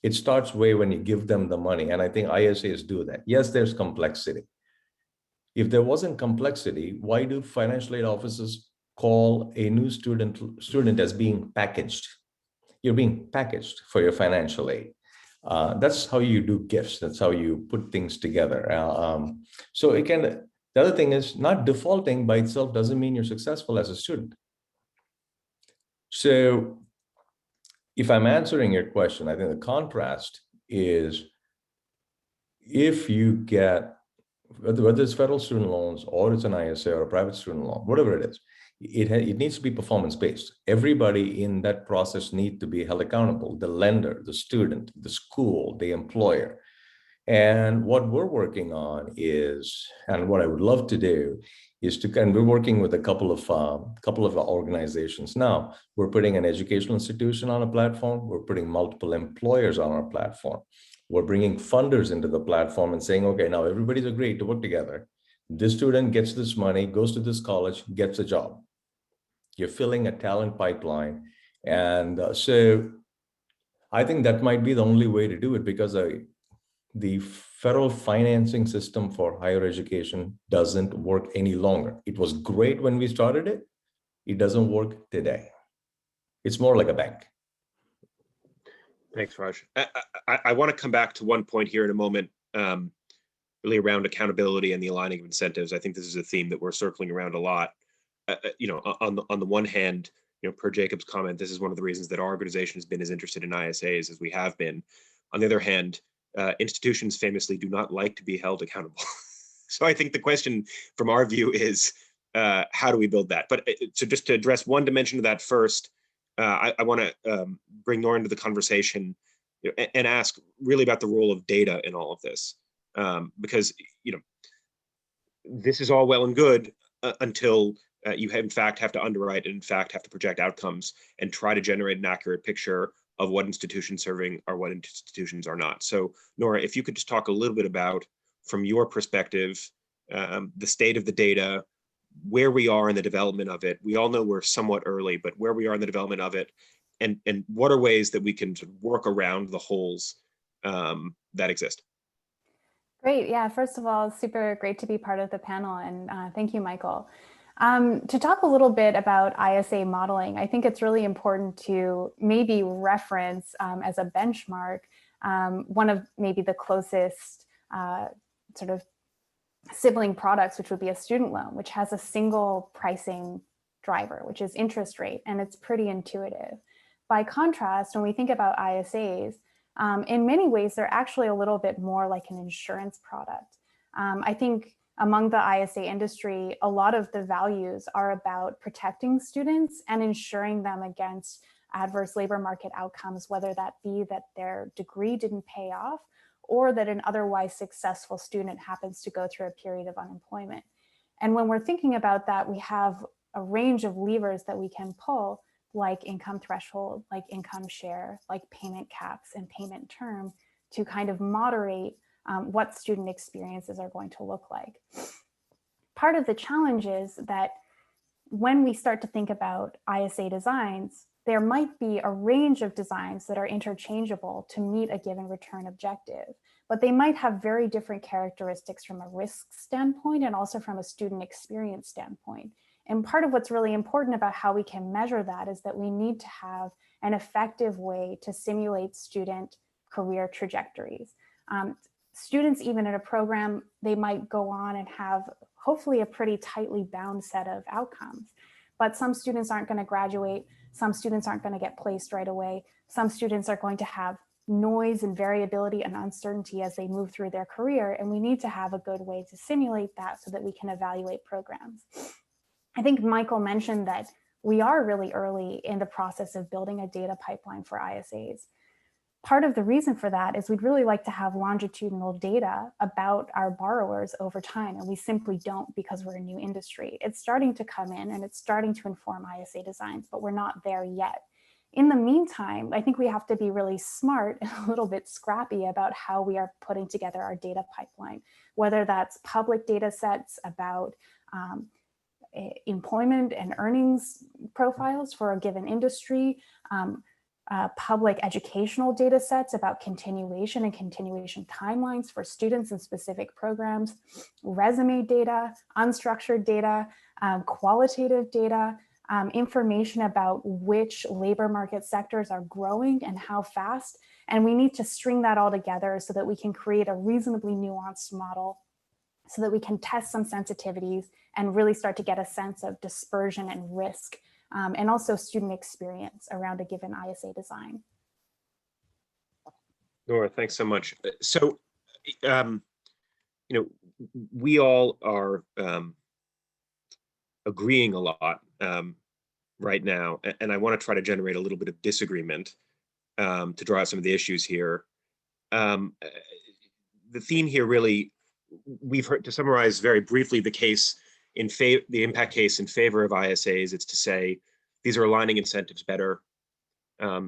It starts way when you give them the money. And I think ISAs do that. Yes, there's complexity. If there wasn't complexity, why do financial aid offices call a new student as being packaged? You're being packaged for your financial aid. That's how you do gifts. That's how you put things together. So it can, the other thing is not defaulting by itself doesn't mean you're successful as a student. So if I'm answering your question, I think the contrast is if you get, whether it's federal student loans or it's an ISA or a private student loan, whatever it is, it needs to be performance-based. Everybody in that process needs to be held accountable, the lender, the student, the school, the employer. And what we're working on is, and what I would love to do is to, and we're working with a couple of organizations now. We're putting an educational institution on a platform. We're putting multiple employers on our platform. We're bringing funders into the platform and saying, okay, now everybody's agreed to work together. This student gets this money, goes to this college, gets a job. You're filling a talent pipeline. And so I think that might be the only way to do it, because the federal financing system for higher education doesn't work any longer. It was great when we started it. It doesn't work today. It's more like a bank.
Thanks, Raj. I want to come back to one point here in a moment, really around accountability and the aligning of incentives. I think this is a theme that we're circling around a lot. On the one hand, per Jacob's comment, this is one of the reasons that our organization has been as interested in ISAs as we have been. On the other hand, institutions famously do not like to be held accountable. So I think the question from our view is, how do we build that? But so just to address one dimension of that first, I want to bring Nora into the conversation and ask really about the role of data in all of this. Because this is all well and good until you in fact have to underwrite and in fact have to project outcomes and try to generate an accurate picture of what institutions serving or what institutions are not. So Nora, if you could just talk a little bit about, from your perspective, the state of the data, where we are in the development of it. We all know we're somewhat early, but where we are in the development of it, and what are ways that we can sort of work around the holes that exist.
Great. Yeah, first of all, super great to be part of the panel, and thank you, Michael. To talk a little bit about ISA modeling, I think it's really important to maybe reference as a benchmark one of maybe the closest sort of sibling products, which would be a student loan, which has a single pricing driver, which is interest rate, and it's pretty intuitive. By contrast, when we think about ISAs, in many ways, they're actually a little bit more like an insurance product. I think among the ISA industry, a lot of the values are about protecting students and ensuring them against adverse labor market outcomes, whether that be that their degree didn't pay off or that an otherwise successful student happens to go through a period of unemployment. And when we're thinking about that, we have a range of levers that we can pull, like income threshold, like income share, like payment caps and payment term, to kind of moderate what student experiences are going to look like. Part of the challenge is that when we start to think about ISA designs, there might be a range of designs that are interchangeable to meet a given return objective, but they might have very different characteristics from a risk standpoint and also from a student experience standpoint. And part of what's really important about how we can measure that is that we need to have an effective way to simulate student career trajectories. Students, even in a program, they might go on and have hopefully a pretty tightly bound set of outcomes, but some students aren't going to graduate. Some students aren't going to get placed right away. Some students are going to have noise and variability and uncertainty as they move through their career. And we need to have a good way to simulate that so that we can evaluate programs. I think Michael mentioned that we are really early in the process of building a data pipeline for ISAs. Part of the reason for that is we'd really like to have longitudinal data about our borrowers over time, and we simply don't because we're a new industry. It's starting to come in and it's starting to inform ISA designs, but we're not there yet. In the meantime, I think we have to be really smart and a little bit scrappy about how we are putting together our data pipeline, whether that's public data sets about employment and earnings profiles for a given industry, public educational data sets about continuation and continuation timelines for students in specific programs, resume data, unstructured data, qualitative data, information about which labor market sectors are growing and how fast. And we need to string that all together so that we can create a reasonably nuanced model so that we can test some sensitivities and really start to get a sense of dispersion and risk, and also student experience around a given ISA design.
Nora, thanks so much. So, we all are agreeing a lot right now, and I want to try to generate a little bit of disagreement to draw out some of the issues here. The theme here really, we've heard, to summarize very briefly, the impact case in favor of ISAs. It's to say these are aligning incentives better.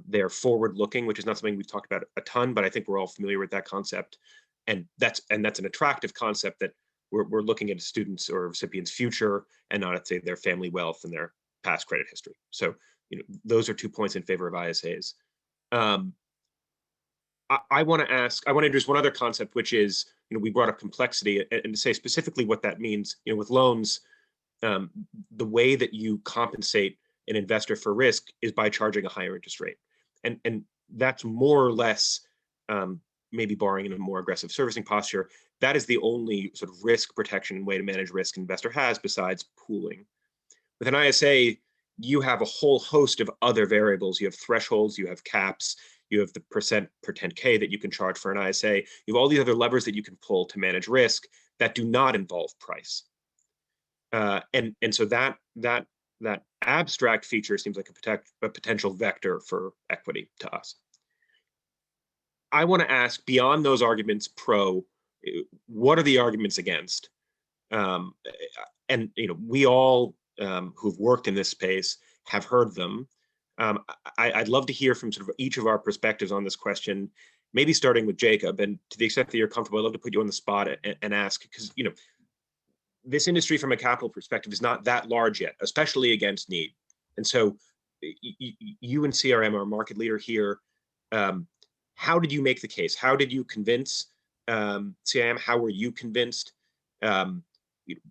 They're forward-looking, which is not something we've talked about a ton, but I think we're all familiar with that concept, and that's an attractive concept that we're looking at a student's or recipient's future and not at, say, their family wealth and their past credit history. So, those are 2 points in favor of ISAs. I want to introduce one other concept, which is, we brought up complexity, and to say specifically what that means. With loans, the way that you compensate an investor for risk is by charging a higher interest rate, and that's more or less, maybe barring in a more aggressive servicing posture, that is the only sort of risk protection and way to manage risk an investor has besides pooling. With an ISA, you have a whole host of other variables. You have thresholds, you have caps, you have the percent per 10K that you can charge for an ISA. You have all these other levers that you can pull to manage risk that do not involve price. And so that abstract feature seems like a potential vector for equity to us. I want to ask, beyond those arguments pro, what are the arguments against? And we all who've worked in this space have heard them. I'd love to hear from sort of each of our perspectives on this question, maybe starting with Jacob. And to the extent that you're comfortable, I'd love to put you on the spot and ask, because this industry from a capital perspective is not that large yet, especially against need. And so you and CRM are a market leader here. How did you make the case? How did you convince CIM? How were you convinced?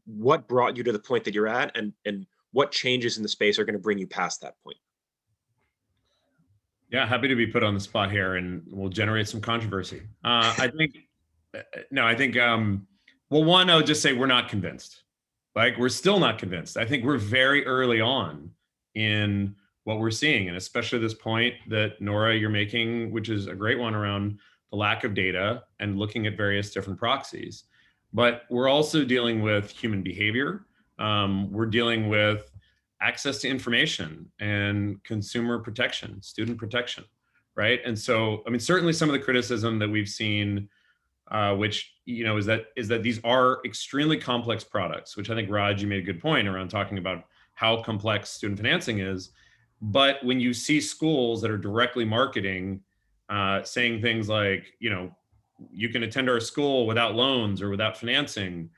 What brought you to the point that you're at, and what changes in the space are going to bring you past that point?
Yeah, happy to be put on the spot here, and we'll generate some controversy. I think, well, one, I would just say we're not convinced. Like, we're still not convinced. I think we're very early on in what we're seeing, and especially this point that Nora, you're making, which is a great one around the lack of data and looking at various different proxies. But we're also dealing with human behavior. We're dealing with access to information and consumer protection, student protection, right? And so, I mean, certainly some of the criticism that we've seen, which, is that these are extremely complex products, which I think, Raj, you made a good point around talking about how complex student financing is. But when you see schools that are directly marketing, saying things like, you can attend our school without loans or without financing,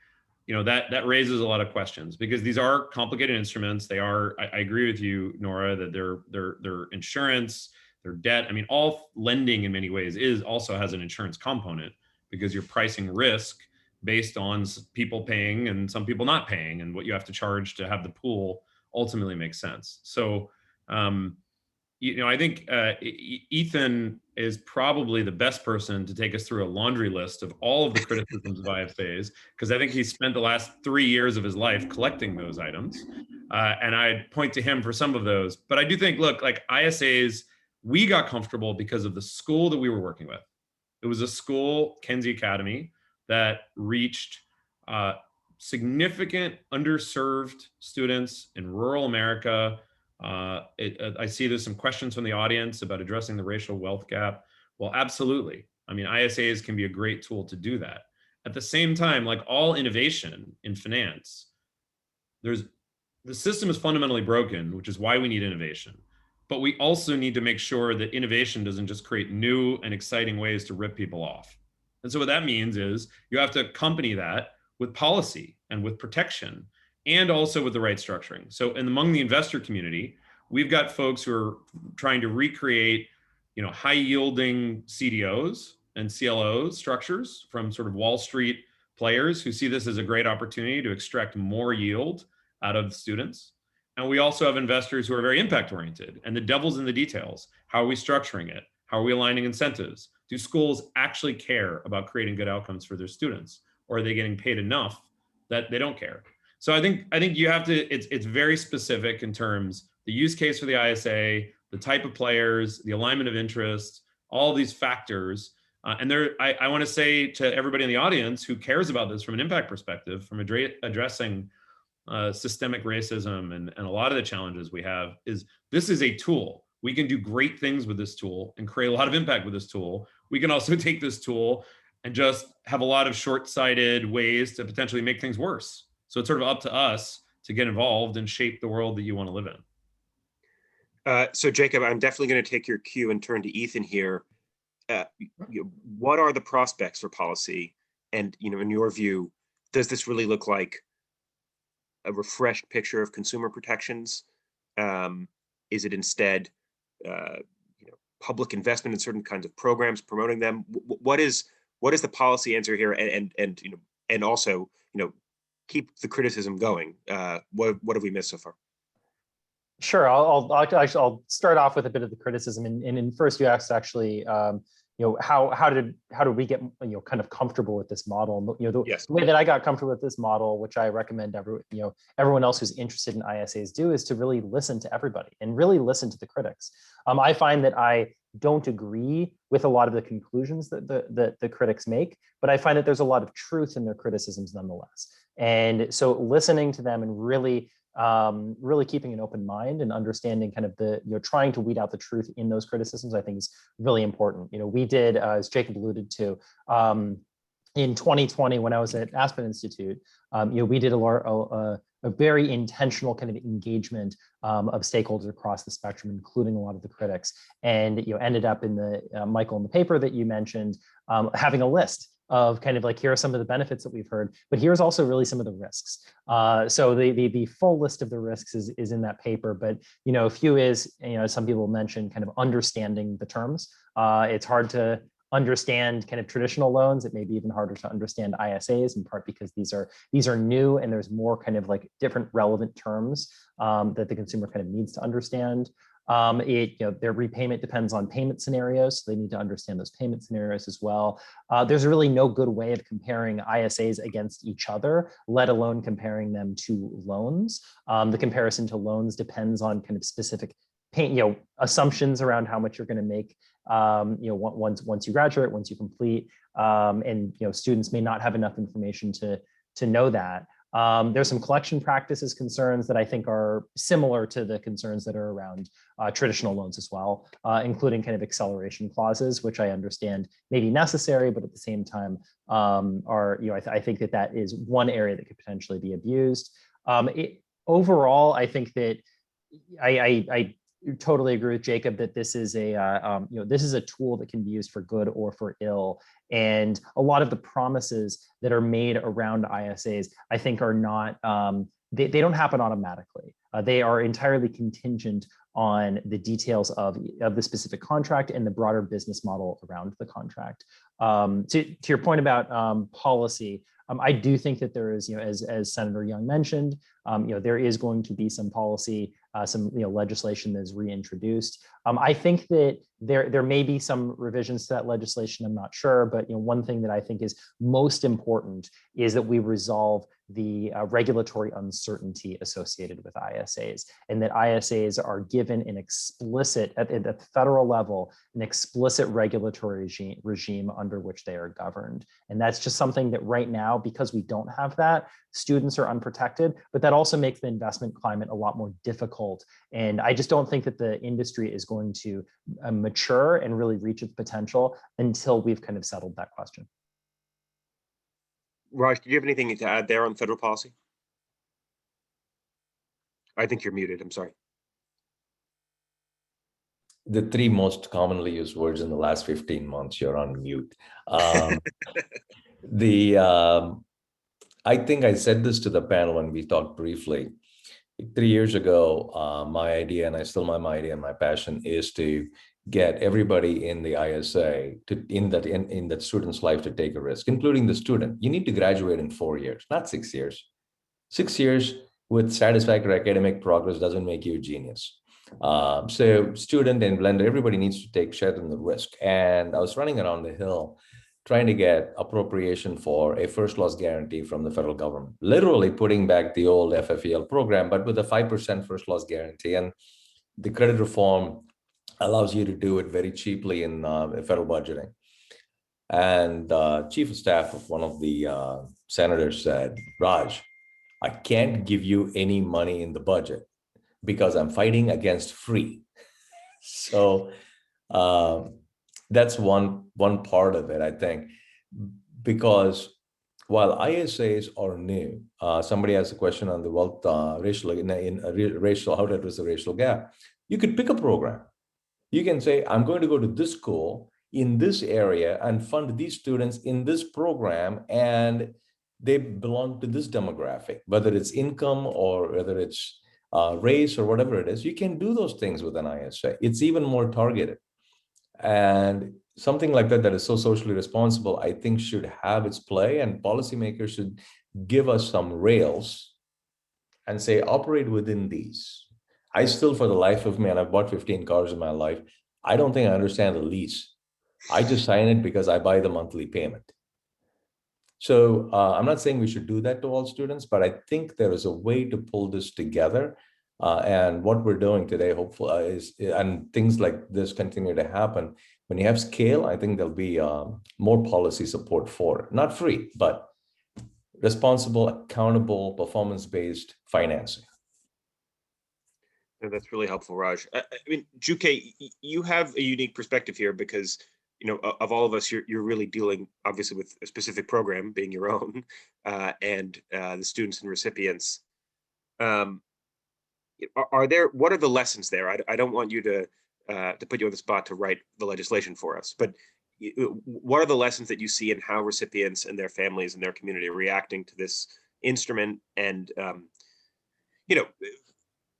that raises a lot of questions, because these are complicated instruments. They are, I agree with you, Nora, that they're insurance, their debt. I mean, all lending in many ways also has an insurance component, because you're pricing risk based on people paying and some people not paying, and what you have to charge to have the pool ultimately makes sense. So, I think Ethan is probably the best person to take us through a laundry list of all of the criticisms of ISAs, because I think he spent the last 3 years of his life collecting those items. And I'd point to him for some of those. But I do think, look, like ISAs, we got comfortable because of the school that we were working with. It was a school, Kenzie Academy, that reached significant underserved students in rural America. I see there's some questions from the audience about addressing the racial wealth gap. Well, absolutely. I mean, ISAs can be a great tool to do that. At the same time, like all innovation in finance, the system is fundamentally broken, which is why we need innovation. But we also need to make sure that innovation doesn't just create new and exciting ways to rip people off. And so what that means is you have to accompany that with policy and with protection, and also with the right structuring. So among the investor community, we've got folks who are trying to recreate, high yielding CDOs and CLOs structures from sort of Wall Street players who see this as a great opportunity to extract more yield out of students. And we also have investors who are very impact oriented, and the devil's in the details. How are we structuring it? How are we aligning incentives? Do schools actually care about creating good outcomes for their students? Or are they getting paid enough that they don't care? So I think you have to, it's very specific in terms the use case for the ISA, the type of players, the alignment of interest, all of these factors. I want to say to everybody in the audience who cares about this from an impact perspective, from addressing systemic racism and a lot of the challenges we have, is this is a tool. We can do great things with this tool and create a lot of impact with this tool. We can also take this tool and just have a lot of short-sighted ways to potentially make things worse. So it's sort of up to us to get involved and shape the world that you want to live in.
So Jacob, I'm definitely going to take your cue and turn to Ethan here. What are the prospects for policy? And in your view, does this really look like a refreshed picture of consumer protections? Is it instead public investment in certain kinds of programs, promoting them? What is the policy answer here? And also keep the criticism going. What have we missed so far?
Sure, I'll start off with a bit of the criticism, and first you asked actually, how did we get kind of comfortable with this model?
Yes.
The way that I got comfortable with this model, which I recommend everyone else who's interested in ISAs do, is to really listen to everybody and really listen to the critics. I find that I don't agree with a lot of the conclusions that the critics make, but I find that there's a lot of truth in their criticisms nonetheless. And so listening to them and really keeping an open mind and understanding kind of trying to weed out the truth in those criticisms, I think is really important. We did, as Jacob alluded to, in 2020, when I was at Aspen Institute, we did a very intentional kind of engagement of stakeholders across the spectrum, including a lot of the critics, and ended up in the Michael, in the paper that you mentioned, having a list of kind of like, here are some of the benefits that we've heard, but here's also really some of the risks. So the full list of the risks is in that paper, but a few is, some people mentioned kind of understanding the terms. It's hard to understand kind of traditional loans. It may be even harder to understand ISAs, in part because these are new and there's more kind of like different relevant terms that the consumer kind of needs to understand. Their repayment depends on payment scenarios, so they need to understand those payment scenarios as well. There's really no good way of comparing ISAs against each other, let alone comparing them to loans. The comparison to loans depends on kind of specific assumptions around how much you're going to make once you graduate, once you complete, and students may not have enough information to know that. There's some collection practices concerns that I think are similar to the concerns that are around traditional loans as well, including kind of acceleration clauses, which I understand may be necessary, but at the same time I think that is one area that could potentially be abused. Overall, I think that totally agree with Jacob that this is a this is a tool that can be used for good or for ill. And a lot of the promises that are made around ISAs, I think, are not they don't happen automatically. They are entirely contingent on the details of the specific contract and the broader business model around the contract. To your point about policy, I do think that there is, as Senator Young mentioned, there is going to be some policy, some legislation that is reintroduced. I think that there may be some revisions to that legislation. I'm not sure, but one thing that I think is most important is that we resolve the regulatory uncertainty associated with ISAs, and that ISAs are given an explicit, at the federal level, an explicit regulatory regime under which they are governed. And that's just something that right now, because we don't have that, students are unprotected, but that also makes the investment climate a lot more difficult. And I just don't think that the industry is going to mature and really reach its potential until we've kind of settled that question.
Raj, do you have anything to add there on federal policy? I think you're muted. I'm sorry.
The three most commonly used words in the last 15 months, you're on mute. I think I said this to the panel when we talked briefly. 3 years ago, my idea, and my idea and my passion, is to get everybody in the ISA in that student's life to take a risk, including the student. You need to graduate in 4 years, not 6 years. 6 years with satisfactory academic progress doesn't make you a genius. So student and blender, everybody needs to take share in the risk. And I was running around the hill trying to get appropriation for a first loss guarantee from the federal government, literally putting back the old FFEL program, but with a 5% first loss guarantee. And the credit reform allows you to do it very cheaply in federal budgeting. And chief of staff of one of the senators said, Raj, I can't give you any money in the budget because I'm fighting against free. So that's one part of it, I think, because while ISAs are new, somebody asked a question on the wealth racial how to address the racial gap. You could pick a program. You can say, I'm going to go to this school in this area and fund these students in this program, and they belong to this demographic, whether it's income or whether it's race or whatever it is. You can do those things with an ISA. It's even more targeted. And something like that is so socially responsible, I think, should have its play, and policymakers should give us some rails and say, operate within these. I still, for the life of me, and I've bought 15 cars in my life, I don't think I understand the lease. I just sign it because I buy the monthly payment. So I'm not saying we should do that to all students, but I think there is a way to pull this together. And what we're doing today, hopefully, and things like this continue to happen. When you have scale, I think there'll be more policy support for it. Not free, but responsible, accountable, performance-based financing.
That's really helpful, Raj. I mean, Jukay, you have a unique perspective here because, of all of us, you're really dealing, obviously, with a specific program, being your own, and the students and recipients. What are the lessons there? I don't want you to put you on the spot to write the legislation for us, but what are the lessons that you see in how recipients and their families and their community are reacting to this instrument? And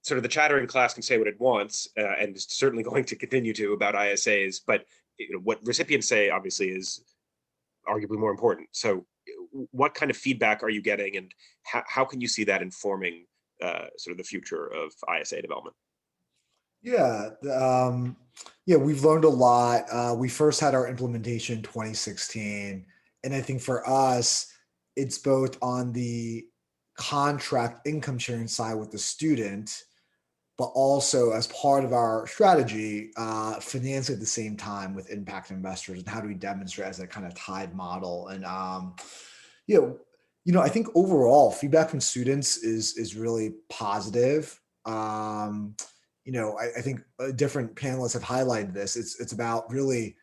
sort of the chattering class can say what it wants, and is certainly going to continue to about ISAs, but what recipients say obviously is arguably more important. So what kind of feedback are you getting, and how can you see that informing sort of the future of ISA development?
Yeah, we've learned a lot. We first had our implementation in 2016, and I think for us, it's both on the contract income sharing side with the student, but also as part of our strategy, finance at the same time with impact investors, and how do we demonstrate as a kind of tied model. And I think overall feedback from students is really positive. I think different panelists have highlighted this. It's about really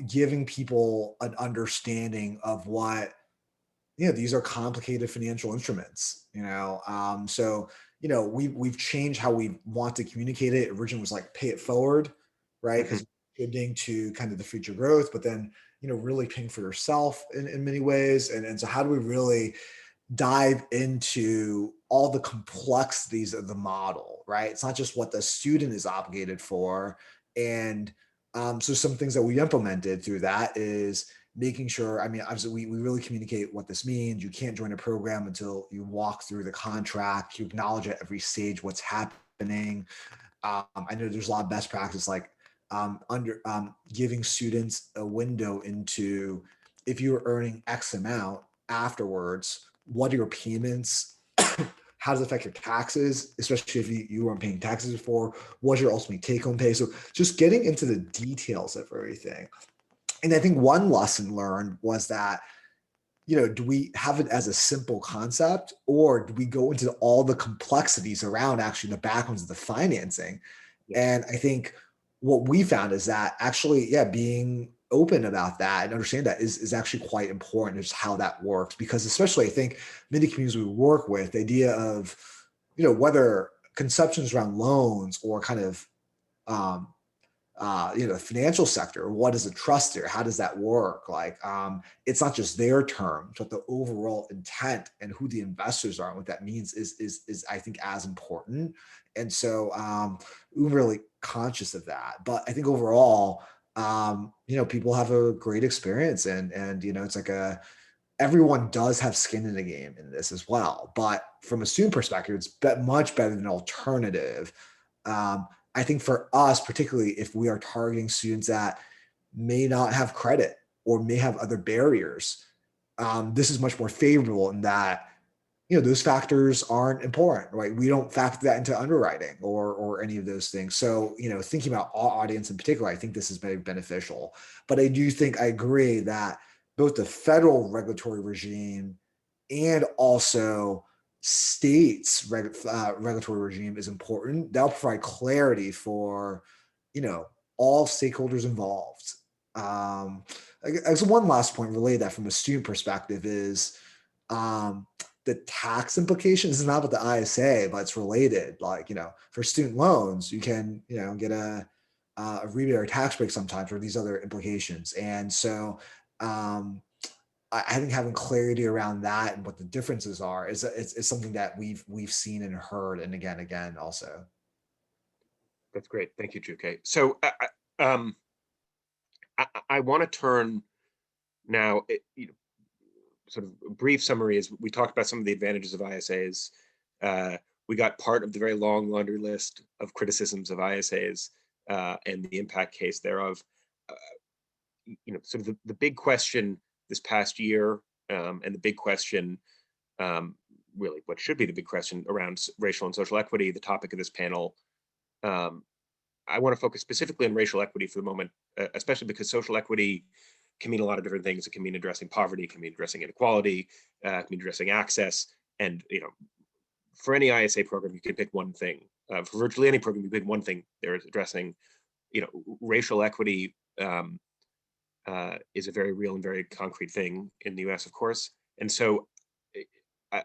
giving people an understanding of what, these are complicated financial instruments, so you know, we've changed how we want to communicate it. Originally was like pay it forward, right? Because contributing to kind of the future growth, but then, you know, really paying for yourself in many ways. And so how do we really dive into all the complexities of the model, right? It's not just what the student is obligated for. And so some things that we implemented through that is making sure, I mean, obviously we really communicate what this means. You can't join a program until you walk through the contract, you acknowledge at every stage what's happening. I know there's a lot of best practice, like giving students a window into, if you're earning X amount afterwards, what are your payments? How does it affect your taxes, especially if you weren't paying taxes before? What's your ultimate take-home pay? So just getting into the details of everything. And I think one lesson learned was that, you know, do we have it as a simple concept, or do we go into all the complexities around actually the backgrounds of the financing? And I think what we found is that actually, yeah, being open about that and understand that is actually quite important, just how that works. Because especially I think many communities we work with, the idea of, you know, whether conceptions around loans or kind of you know, the financial sector, what is a truster? How does that work? Like, it's not just their terms, but the overall intent and who the investors are and what that means is I think as important. And so we're really conscious of that. But I think overall, you know, people have a great experience, and you know, it's like everyone does have skin in the game in this as well. But from a student perspective, it's much better than an alternative. I think for us, particularly if we are targeting students that may not have credit or may have other barriers, this is much more favorable in that, you know, those factors aren't important, right? We don't factor that into underwriting or any of those things. So, you know, thinking about our audience in particular, I think this is very beneficial. But I do think I agree that both the federal regulatory regime and also states regulatory regime is important. That'll provide clarity for, you know, all stakeholders involved. As one last point related to that from a student perspective is the tax implications is not about the ISA, but it's related. Like, you know, for student loans, you can, you know, get a rebate or a tax break sometimes, or these other implications. And so I think having clarity around that and what the differences are is something that we've seen and heard, and again also.
That's great. Thank you, Jukay. So I want to turn now, you know, sort of a brief summary is we talked about some of the advantages of ISAs. We got part of the very long laundry list of criticisms of ISAs and the impact case thereof. You know, sort of the big question this past year, and the big question, really what should be the big question around racial and social equity, the topic of this panel. I want to focus specifically on racial equity for the moment, especially because social equity can mean a lot of different things. It can mean addressing poverty, it can mean addressing inequality, it can mean addressing access. And, you know, for any ISA program, you can pick one thing. For virtually any program, you pick one thing there is addressing. You know, racial equity is a very real and very concrete thing in the US, of course. And so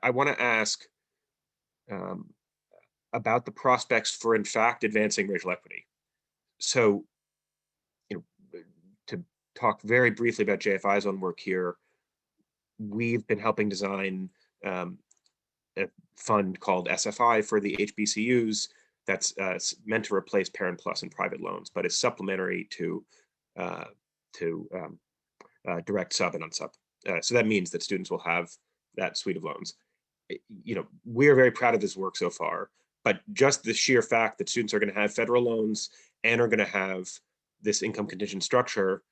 I want to ask about the prospects for, in fact, advancing racial equity. So, you know, to talk very briefly about JFI's own work here, we've been helping design a fund called SFI for the HBCUs that's meant to replace Parent Plus and private loans, but is supplementary to direct sub and unsub. So that means that students will have that suite of loans. You know, we're very proud of this work so far, but just the sheer fact that students are going to have federal loans and are going to have this income contingent structure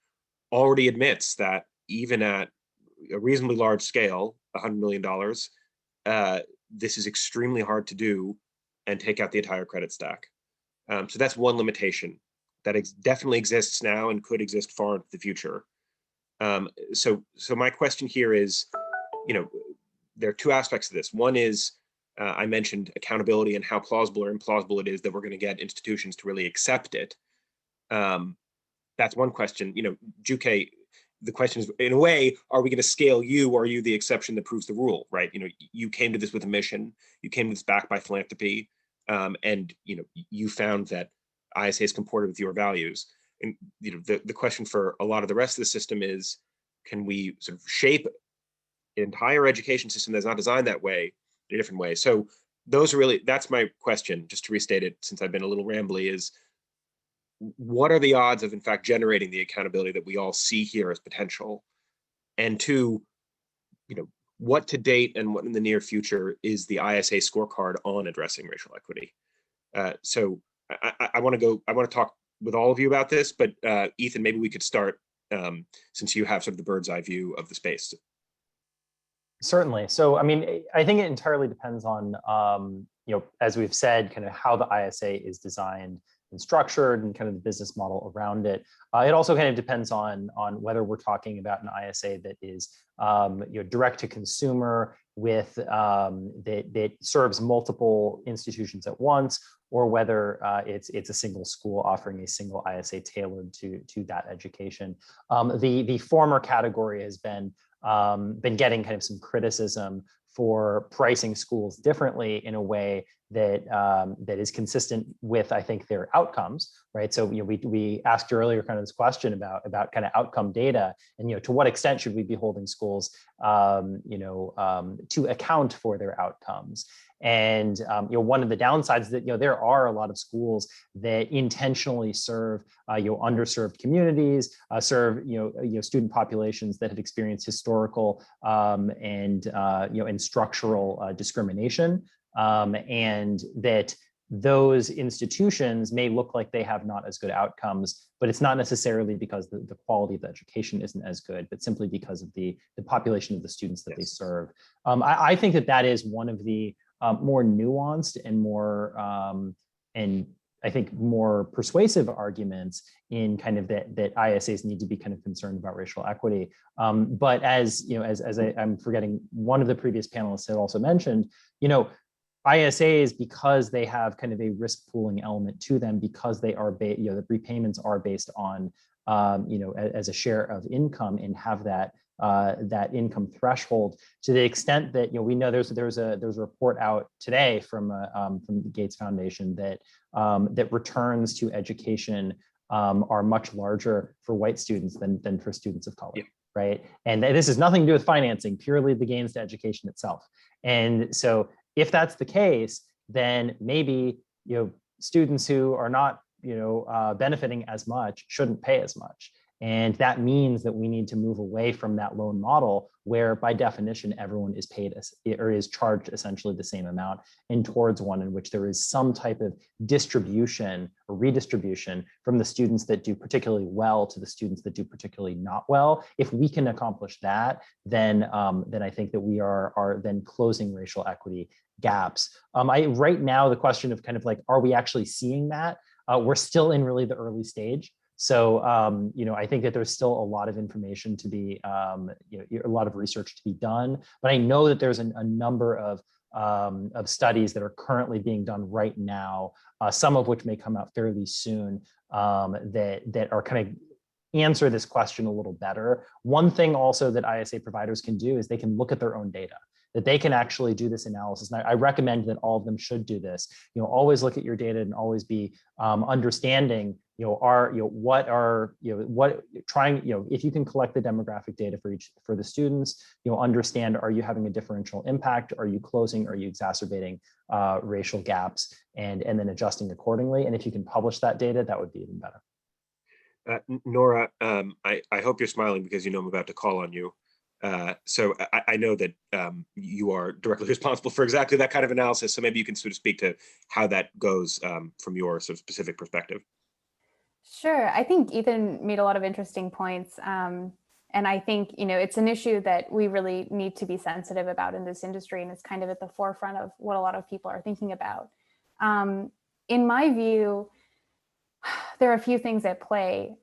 already admits that even at a reasonably large scale, $100 million, this is extremely hard to do and take out the entire credit stack. So that's one limitation that definitely exists now and could exist far into the future. So my question here is, you know, there are two aspects to this. One is, I mentioned accountability and how plausible or implausible it is that we're going to get institutions to really accept it. That's one question. You know, Jukay, the question is, in a way, are we going to scale you, or are you the exception that proves the rule, right? You came to this with a mission, you came to this backed by philanthropy, and you found that ISAs comported with your values. And the question for a lot of the rest of the system is, can we sort of shape an entire education system that's not designed that way in a different way? So that's my question, just to restate it, since I've been a little rambly, is what are the odds of, in fact, generating the accountability that we all see here as potential? And two, what to date and what in the near future is the ISA scorecard on addressing racial equity? So I want to talk with all of you about this, but Ethan, maybe we could start, since you have sort of the bird's eye view of the space.
Certainly. So, I mean, I think it entirely depends on, as we've said, kind of how the ISA is designed and structured and kind of the business model around it. It also kind of depends on whether we're talking about an ISA that is direct to consumer with that serves multiple institutions at once, or whether it's a single school offering a single ISA tailored to that education. The former category has been getting kind of some criticism for pricing schools differently in a way that that is consistent with, I think, their outcomes, right? So we asked you earlier kind of this question about kind of outcome data, and to what extent should we be holding schools to account for their outcomes? And one of the downsides that there are a lot of schools that intentionally serve underserved communities, serve student populations that have experienced historical and structural discrimination, and that those institutions may look like they have not as good outcomes, but it's not necessarily because the quality of the education isn't as good, but simply because of the population of the students that they serve. I think that is one of the more nuanced and more and I think more persuasive arguments in kind of that ISAs need to be kind of concerned about racial equity. But as I'm forgetting, one of the previous panelists had also mentioned, ISAs, because they have kind of a risk pooling element to them, because they are the repayments are based on as a share of income and have that income threshold, to the extent that we know there's a report out today from the Gates Foundation that returns to education are much larger for white students than for students of color. Yeah. Right. And this has nothing to do with financing, purely the gains to education itself. And so if that's the case, then maybe students who are not benefiting as much shouldn't pay as much. And that means that we need to move away from that loan model where, by definition, everyone is paid or is charged essentially the same amount, and towards one in which there is some type of distribution or redistribution from the students that do particularly well to the students that do particularly not well. If we can accomplish that, then I think that we are then closing racial equity gaps. Right now, the question of kind of like, are we actually seeing that? We're still in really the early stage. So, I think that there's still a lot of information to be, a lot of research to be done. But I know that there's a number of studies that are currently being done right now, some of which may come out fairly soon, that are kind of answer this question a little better. One thing also that ISA providers can do is they can look at their own data, that they can actually do this analysis. And I recommend that all of them should do this. Always look at your data and always be understanding, if you can collect the demographic data for the students, understand, are you having a differential impact? Are you closing? Are you exacerbating racial gaps? And then adjusting accordingly. And if you can publish that data, that would be even better.
Nora, I hope you're smiling because I'm about to call on you. So I know that you are directly responsible for exactly that kind of analysis. So maybe you can sort of speak to how that goes from your sort of specific perspective.
Sure. I think Ethan made a lot of interesting points. And I think, it's an issue that we really need to be sensitive about in this industry. And it's kind of at the forefront of what a lot of people are thinking about. In my view, there are a few things at play.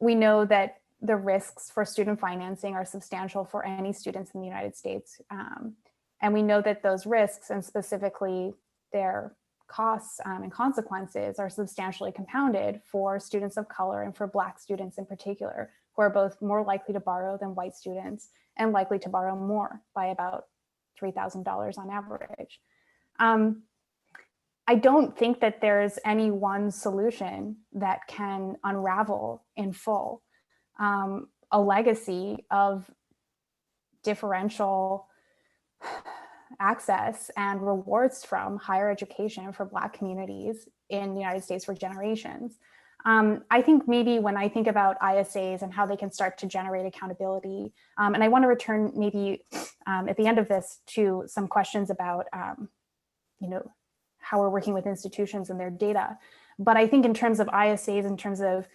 We know that the risks for student financing are substantial for any students in the United States. And we know that those risks, and specifically their costs and consequences, are substantially compounded for students of color and for Black students in particular, who are both more likely to borrow than white students and likely to borrow more by about $3,000 on average. I don't think that there's any one solution that can unravel in full a legacy of differential access and rewards from higher education for Black communities in the United States for generations. I think maybe when I think about ISAs and how they can start to generate accountability, and I want to return maybe at the end of this to some questions about, how we're working with institutions and their data. But I think in terms of ISAs, in terms of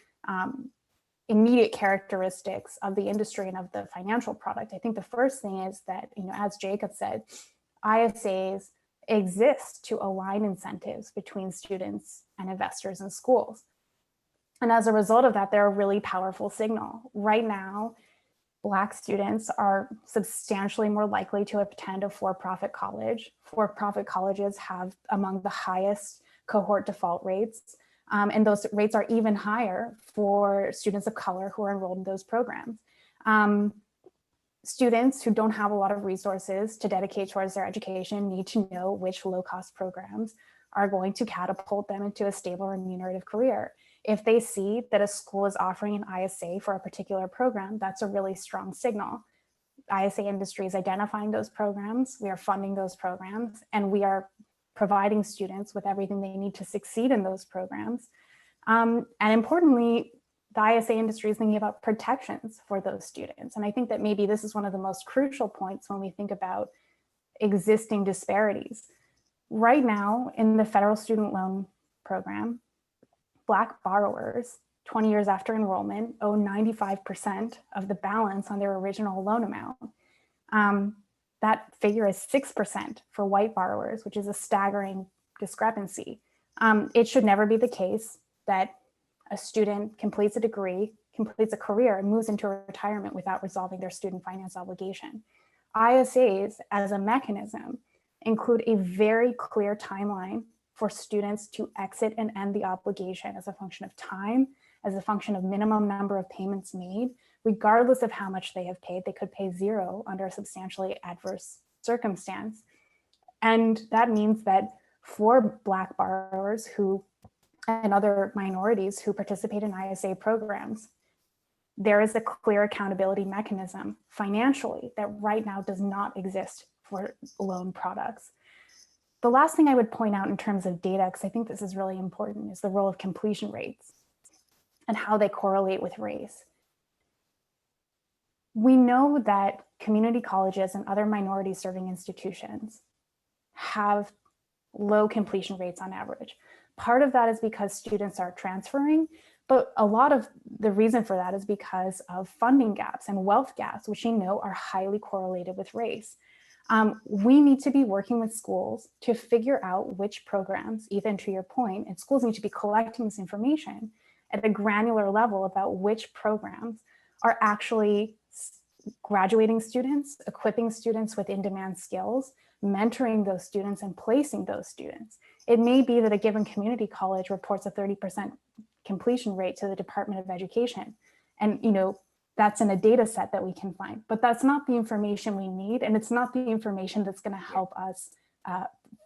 immediate characteristics of the industry and of the financial product, I think the first thing is that, as Jacob said, ISAs exist to align incentives between students and investors and schools. And as a result of that, they're a really powerful signal. Right now, Black students are substantially more likely to attend a for-profit college. For-profit colleges have among the highest cohort default rates, and those rates are even higher for students of color who are enrolled in those programs. Students who don't have a lot of resources to dedicate towards their education need to know which low-cost programs are going to catapult them into a stable, remunerative career. If they see that a school is offering an ISA for a particular program, that's a really strong signal. ISA industry is identifying those programs, we are funding those programs, and we are providing students with everything they need to succeed in those programs. And importantly, the ISA industry is thinking about protections for those students. And I think that maybe this is one of the most crucial points when we think about existing disparities. Right now in the federal student loan program, Black borrowers 20 years after enrollment owe 95% of the balance on their original loan amount. That figure is 6% for white borrowers, which is a staggering discrepancy. It should never be the case that a student completes a degree, completes a career, and moves into retirement without resolving their student finance obligation. ISAs as a mechanism include a very clear timeline for students to exit and end the obligation as a function of time, as a function of minimum number of payments made. Regardless of how much they have paid, they could pay zero under a substantially adverse circumstance. And that means that for Black borrowers and other minorities who participate in ISA programs, there is a clear accountability mechanism financially that right now does not exist for loan products. The last thing I would point out in terms of data, because I think this is really important, is the role of completion rates and how they correlate with race. We know that community colleges and other minority serving institutions have low completion rates on average. Part of that is because students are transferring, but a lot of the reason for that is because of funding gaps and wealth gaps, which we know are highly correlated with race. We need to be working with schools to figure out which programs, even to your point, and schools need to be collecting this information at a granular level about which programs are actually graduating students, equipping students with in-demand skills, mentoring those students, and placing those students. It may be that a given community college reports a 30% completion rate to the Department of Education. And that's in a data set that we can find, but that's not the information we need. And it's not the information that's gonna help us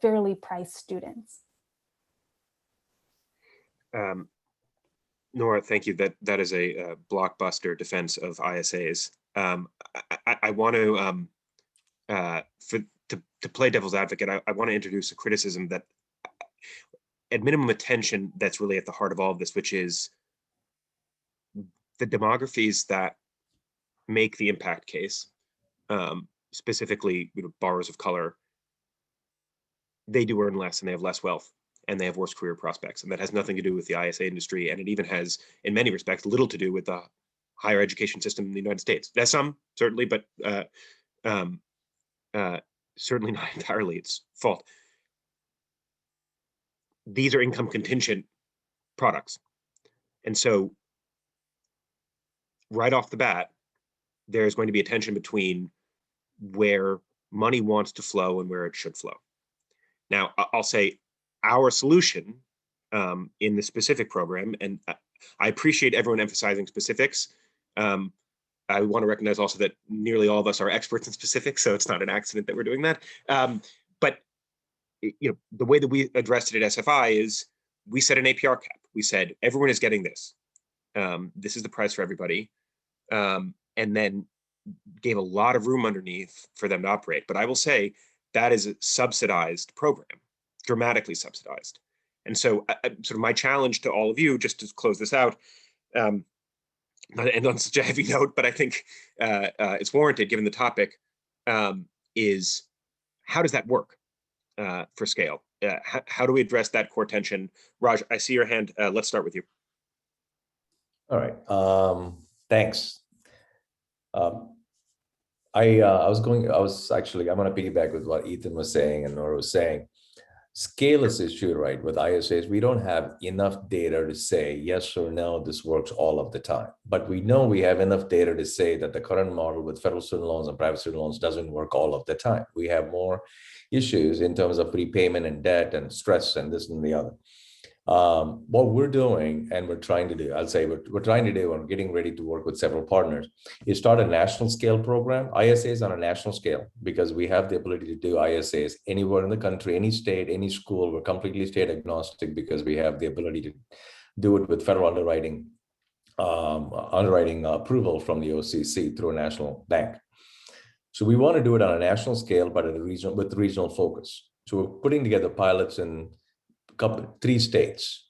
fairly price students.
Nora, thank you. That is a blockbuster defense of ISAs. I want to play devil's advocate. I want to introduce a criticism that, at minimum, attention that's really at the heart of all of this, which is the demographies that make the impact case, specifically borrowers of color. They do earn less and they have less wealth and they have worse career prospects. And that has nothing to do with the ISA industry. And it even has, in many respects, little to do with the higher education system in the United States. There's some, certainly, but certainly not entirely its fault. These are income contingent products. And so right off the bat, there's going to be a tension between where money wants to flow and where it should flow. Now, I'll say our solution in the specific program, and I appreciate everyone emphasizing specifics. I want to recognize also that nearly all of us are experts in specifics, so it's not an accident that we're doing that. But the way that we addressed it at SFI is we set an APR cap. We said everyone is getting this. This is the price for everybody, and then gave a lot of room underneath for them to operate. But I will say that is a subsidized program, dramatically subsidized. And so sort of my challenge to all of you, just to close this out, not to end on such a heavy note, but I think it's warranted given the topic, is how does that work for scale? How do we address that core tension? Raj, I see your hand. Let's start with you.
All right. Thanks. I'm going to piggyback with what Ethan was saying and Nora was saying. Scale is the issue, right? With ISAs, we don't have enough data to say yes or no, this works all of the time. But we know we have enough data to say that the current model with federal student loans and private student loans doesn't work all of the time. We have more issues in terms of prepayment and debt and stress and this and the other. What we're doing and we're trying to do, I'll say we're trying to do, and getting ready to work with several partners, is start a national scale program, ISAs on a national scale, because we have the ability to do ISAs anywhere in the country, any state, any school. We're completely state agnostic because we have the ability to do it with federal underwriting approval from the OCC through a national bank. So we want to do it on a national scale, but at a with regional focus. So we're putting together pilots in 3 states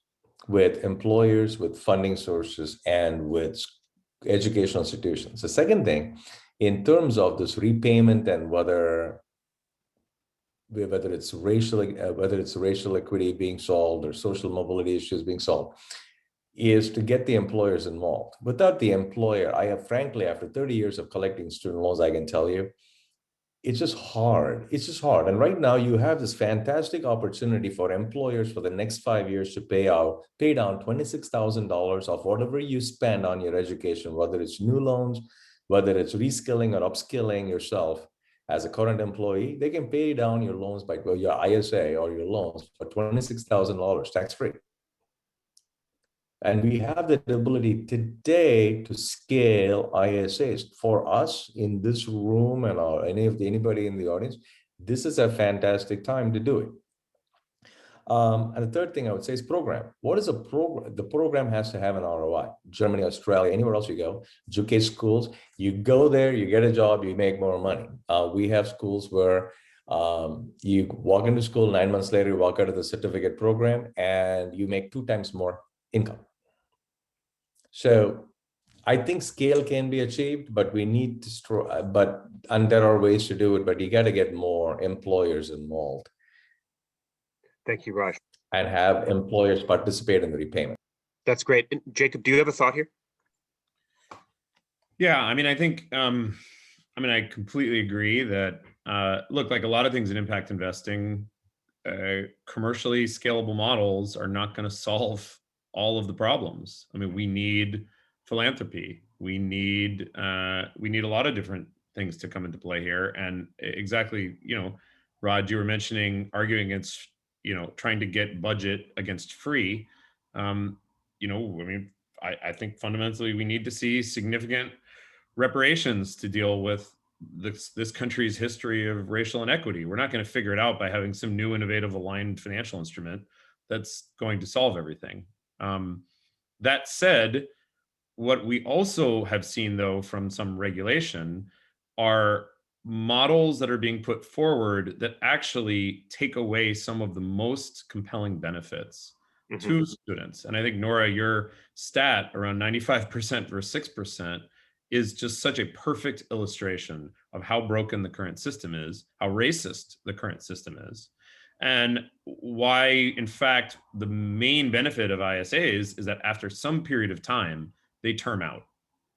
with employers, with funding sources, and with educational institutions. The second thing, in terms of this repayment and whether it's racial equity being solved or social mobility issues being solved, is to get the employers involved. Without the employer, frankly, after 30 years of collecting student loans, I can tell you, it's just hard. It's just hard. And right now you have this fantastic opportunity for employers for the next 5 years to pay down $26,000 of whatever you spend on your education, whether it's new loans, whether it's reskilling or upskilling yourself as a current employee. They can pay down your loans by your ISA or your loans for $26,000 tax-free. And we have the ability today to scale ISAs. For us in this room and anybody in the audience, this is a fantastic time to do it. And the third thing I would say is program. What is a program? The program has to have an ROI. Germany, Australia, anywhere else you go, Jukay schools, you go there, you get a job, you make more money. We have schools where you walk into school, 9 months later, you walk out of the certificate program and you make 2 times more income. So I think scale can be achieved, but we need to, and there are ways to do it, but you got to get more employers involved.
Thank you, Raj.
And have employers participate in the repayment.
That's great. And Jacob, do you have a thought here?
Yeah, I mean, I think, I completely agree that, look, like a lot of things in impact investing, commercially scalable models are not going to solve all of the problems. I mean, we need philanthropy. We need a lot of different things to come into play here. And exactly, Rod, you were mentioning arguing against, trying to get budget against free. I think fundamentally we need to see significant reparations to deal with this country's history of racial inequity. We're not going to figure it out by having some new innovative aligned financial instrument that's going to solve everything. That said, what we also have seen, though, from some regulation are models that are being put forward that actually take away some of the most compelling benefits to students. And I think, Nora, your stat around 95% versus 6% is just such a perfect illustration of how broken the current system is, how racist the current system is. And why, in fact, the main benefit of ISAs is that after some period of time, they term out.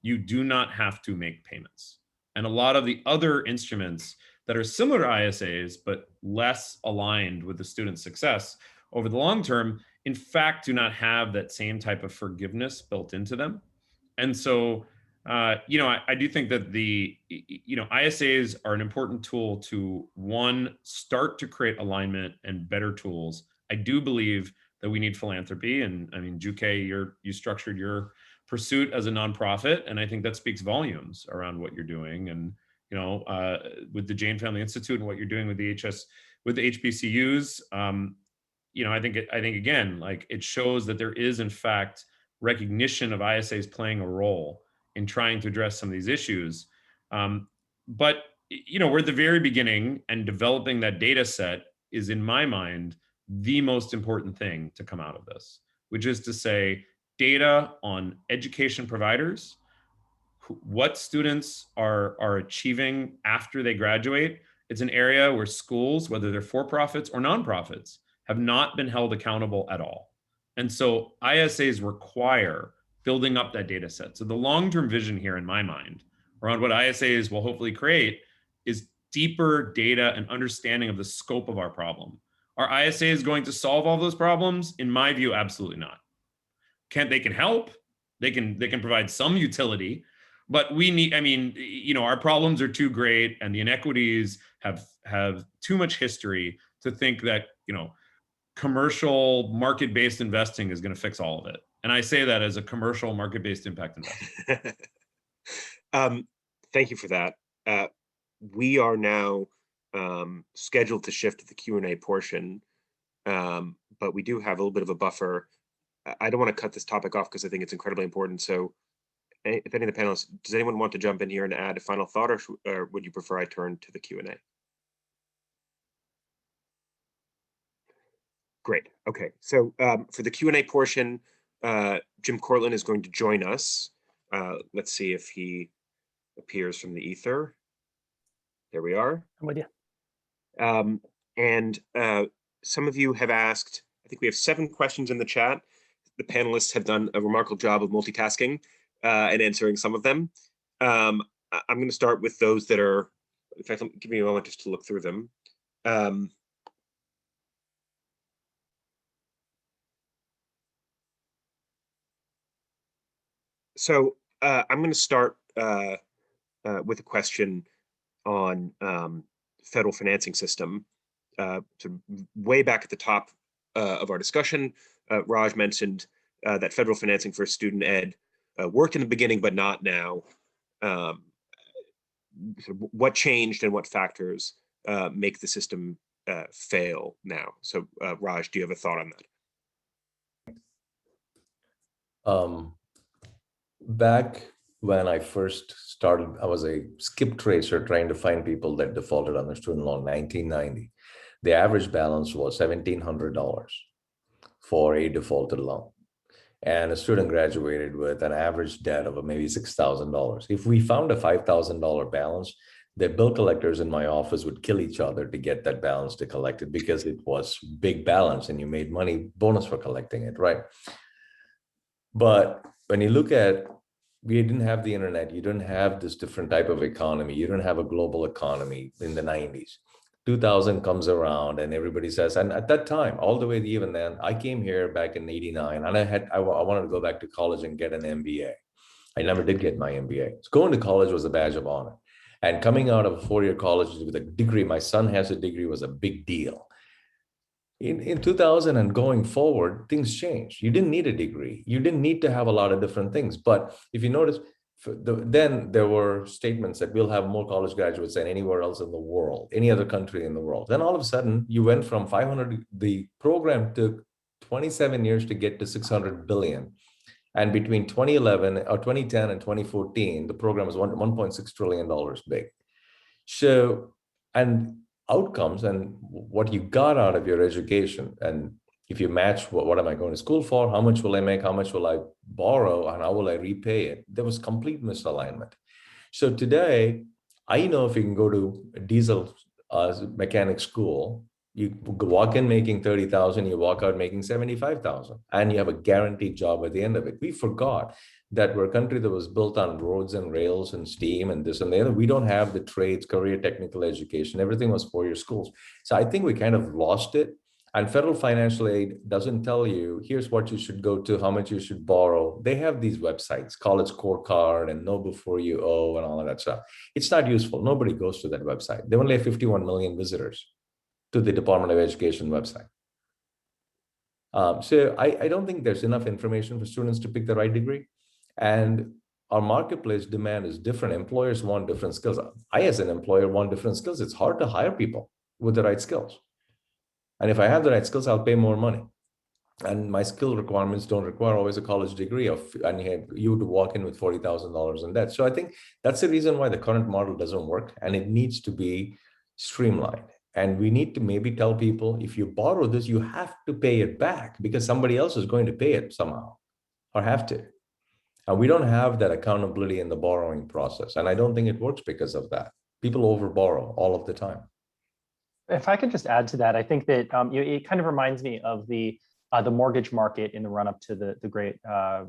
You do not have to make payments. And a lot of the other instruments that are similar to ISAs, but less aligned with the student's success over the long term, in fact, do not have that same type of forgiveness built into them. And so, I do think that the ISAs are an important tool to, one, start to create alignment and better tools. I do believe that we need philanthropy, and I mean, Jukay, you structured your pursuit as a nonprofit, and I think that speaks volumes around what you're doing. And with the Jain Family Institute and what you're doing with the HBCUs, I think again, like, it shows that there is in fact recognition of ISAs playing a role in trying to address some of these issues. But we're at the very beginning, and developing that data set is, in my mind, the most important thing to come out of this, which is to say, data on education providers, what students are achieving after they graduate. It's an area where schools, whether they're for-profits or nonprofits, have not been held accountable at all. And so ISAs require building up that data set. So the long-term vision here, in my mind, around what ISAs will hopefully create is deeper data and understanding of the scope of our problem. Are ISAs going to solve all those problems? In my view, absolutely not. They can help, they can provide some utility, but we need, our problems are too great, and the inequities have too much history to think that, commercial market-based investing is going to fix all of it. And I say that as a commercial market-based impact investor.
Thank you for that. We are now scheduled to shift to the Q&A portion, but we do have a little bit of a buffer. I don't want to cut this topic off because I think it's incredibly important. So if any of the panelists, does anyone want to jump in here and add a final thought, or would you prefer I turn to the Q&A? Great. Okay. So for the Q&A portion, Jim Cortland is going to join us. Let's see if he appears from the ether. There we are.
I'm with you.
And some of you have asked, I think we have 7 questions in the chat. The panelists have done a remarkable job of multitasking and answering some of them. I'm going to start with those that are, in fact, give me a moment just to look through them. So I'm going to start with a question on federal financing system. So way back at the top of our discussion, Raj mentioned that federal financing for student ed worked in the beginning, but not now. What changed and what factors make the system fail now? So Raj, do you have a thought on that?
Back when I first started, I was a skip tracer trying to find people that defaulted on their student loan, 1990. The average balance was $1,700 for a defaulted loan. And a student graduated with an average debt of maybe $6,000. If we found a $5,000 balance, the bill collectors in my office would kill each other to get that balance to collect it, because it was big balance and you made money bonus for collecting it, right? But when you look at, we didn't have the internet, you didn't have this different type of economy, you didn't have a global economy in the 90s. 2000 comes around and everybody says, and at that time, all the way to even then, I came here back in 89 and I wanted to go back to college and get an MBA. I never did get my MBA. So going to college was a badge of honor. And coming out of a 4-year college with a degree, my son has a degree, was a big deal. In 2000 and going forward, things changed. You didn't need a degree. You didn't need to have a lot of different things. But if you notice, then there were statements that we'll have more college graduates than anywhere else in the world, any other country in the world. Then all of a sudden, you went from 500, the program took 27 years to get to 600 billion. And between 2011 or 2010 and 2014, the program was $1.6 trillion big. So, and outcomes and what you got out of your education, and if you match what am I going to school for, how much will I make, how much will I borrow, and how will I repay it, there was complete misalignment. So today, I know if you can go to a diesel mechanic school, you walk in making 30,000, you walk out making 75,000, and you have a guaranteed job at the end of it. We forgot that we're a country that was built on roads and rails and steam and this and the other. We don't have the trades, career, technical education. Everything was 4-year schools. So I think we kind of lost it. And federal financial aid doesn't tell you, here's what you should go to, how much you should borrow. They have these websites, College Scorecard and Know Before You Owe and all of that stuff. It's not useful. Nobody goes to that website. They only have 51 million visitors to the Department of Education website. So I don't think there's enough information for students to pick the right degree. And our marketplace demand is different. Employers want different skills. I, as an employer, want different skills. It's hard to hire people with the right skills. And if I have the right skills, I'll pay more money. And my skill requirements don't require always a college degree and you to walk in with $40,000 in debt. So I think that's the reason why the current model doesn't work, and it needs to be streamlined. And we need to maybe tell people, if you borrow this, you have to pay it back because somebody else is going to pay it somehow or have to. And we don't have that accountability in the borrowing process. And I don't think it works because of that. People overborrow all of the time.
If I could just add to that, I think that it kind of reminds me of the mortgage market in the run up to the Great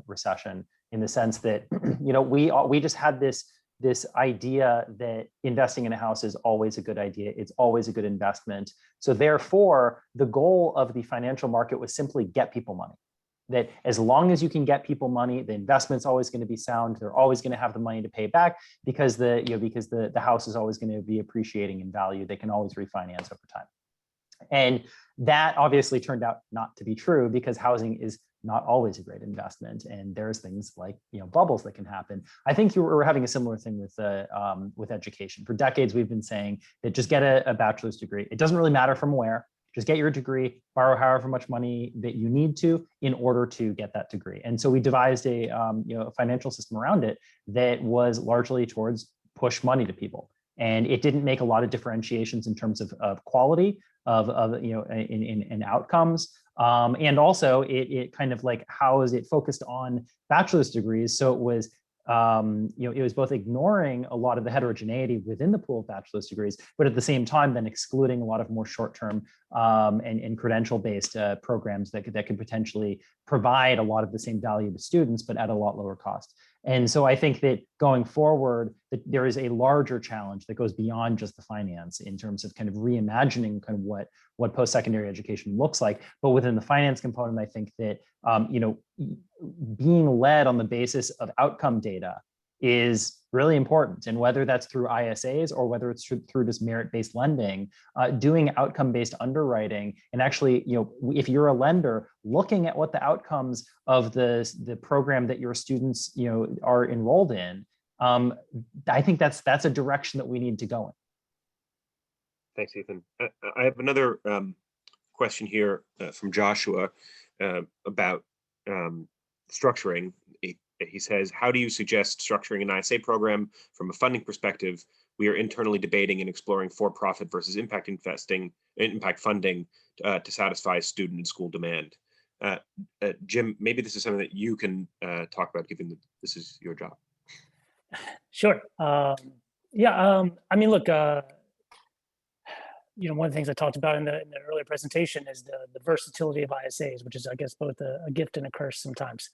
Recession, in the sense that we just had this idea that investing in a house is always a good idea. It's always a good investment. So therefore, the goal of the financial market was simply get people money. That as long as you can get people money, the investment's always going to be sound. They're always going to have the money to pay back because the house is always going to be appreciating in value. They can always refinance over time. And that obviously turned out not to be true, because housing is not always a great investment, and there's things like bubbles that can happen. I think we're having a similar thing with education. For decades, we've been saying that just get a bachelor's degree. It doesn't really matter from where. Just get your degree, borrow however much money that you need to in order to get that degree. And so we devised a financial system around it that was largely towards push money to people. And it didn't make a lot of differentiations in terms of quality in outcomes. And also it kind of like, how is it focused on bachelor's degrees? So it was it was both ignoring a lot of the heterogeneity within the pool of bachelor's degrees, but at the same time then excluding a lot of more short-term and credential-based programs that could potentially provide a lot of the same value to students, but at a lot lower cost. And so I think that going forward, that there is a larger challenge that goes beyond just the finance in terms of kind of reimagining kind of what post-secondary education looks like. But within the finance component, I think that being led on the basis of outcome data is really important. And whether that's through ISAs or whether it's through just merit-based lending, doing outcome-based underwriting, and actually, if you're a lender, looking at what the outcomes of the program that your students, are enrolled in, I think that's a direction that we need to go in.
Thanks, Ethan. I have another question here from Joshua about structuring. He says, how do you suggest structuring an ISA program from a funding perspective? We are internally debating and exploring for-profit versus impact funding to satisfy student and school demand. Jim, maybe this is something that you can talk about, given that this is your job.
Sure. I mean, look, one of the things I talked about in the earlier presentation is the versatility of ISAs, which is, I guess, both a gift and a curse sometimes.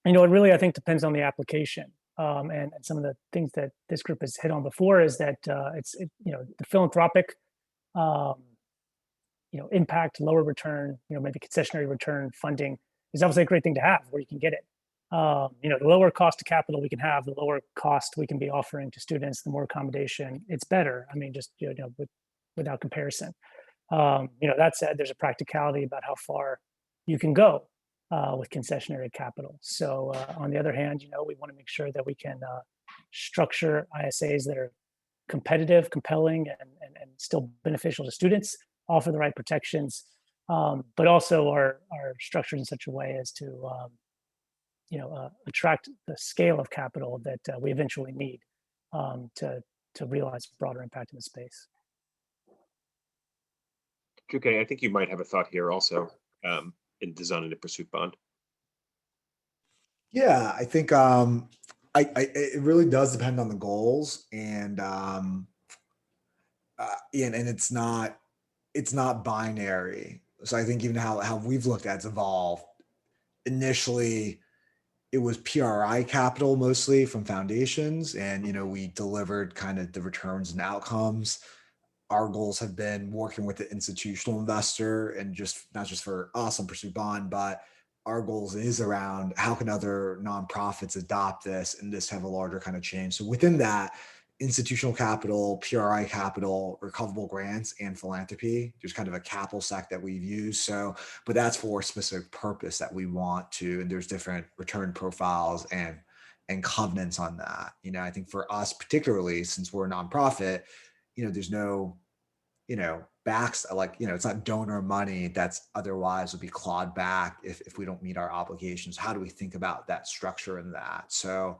It really, I think, depends on the application. And some of the things that this group has hit on before is that the philanthropic, impact, lower return, maybe concessionary return funding is obviously a great thing to have where you can get it. The lower cost of capital we can have, the lower cost we can be offering to students, the more accommodation, it's better. I mean, just, without comparison. That said, there's a practicality about how far you can go with concessionary capital. So on the other hand, we want to make sure that we can structure ISAs that are competitive, compelling, and still beneficial to students, offer the right protections, but also are structured in such a way as to attract the scale of capital that we eventually need to realize broader impact in the space.
Jukay, I think you might have a thought here also in designing a pursuit bond.
Yeah, I think it really does depend on the goals, and it's not binary. So I think even how we've looked at it's evolved. Initially, it was PRI capital mostly from foundations, and we delivered kind of the returns and outcomes. Our goals have been working with the institutional investor, and not just for us on Pursuit Bond, but our goals is around how can other nonprofits adopt this and just have a larger kind of change. So within that, institutional capital, PRI capital, recoverable grants, and philanthropy. There's kind of a capital stack that we've used. So, but that's for a specific purpose that we want to, and there's different return profiles and covenants on that. You know, I think for us, particularly since we're a nonprofit, you know, there's no, you know, backs, like, you know, it's not donor money that's otherwise would be clawed back if we don't meet our obligations. How do we think about that structure and that? So,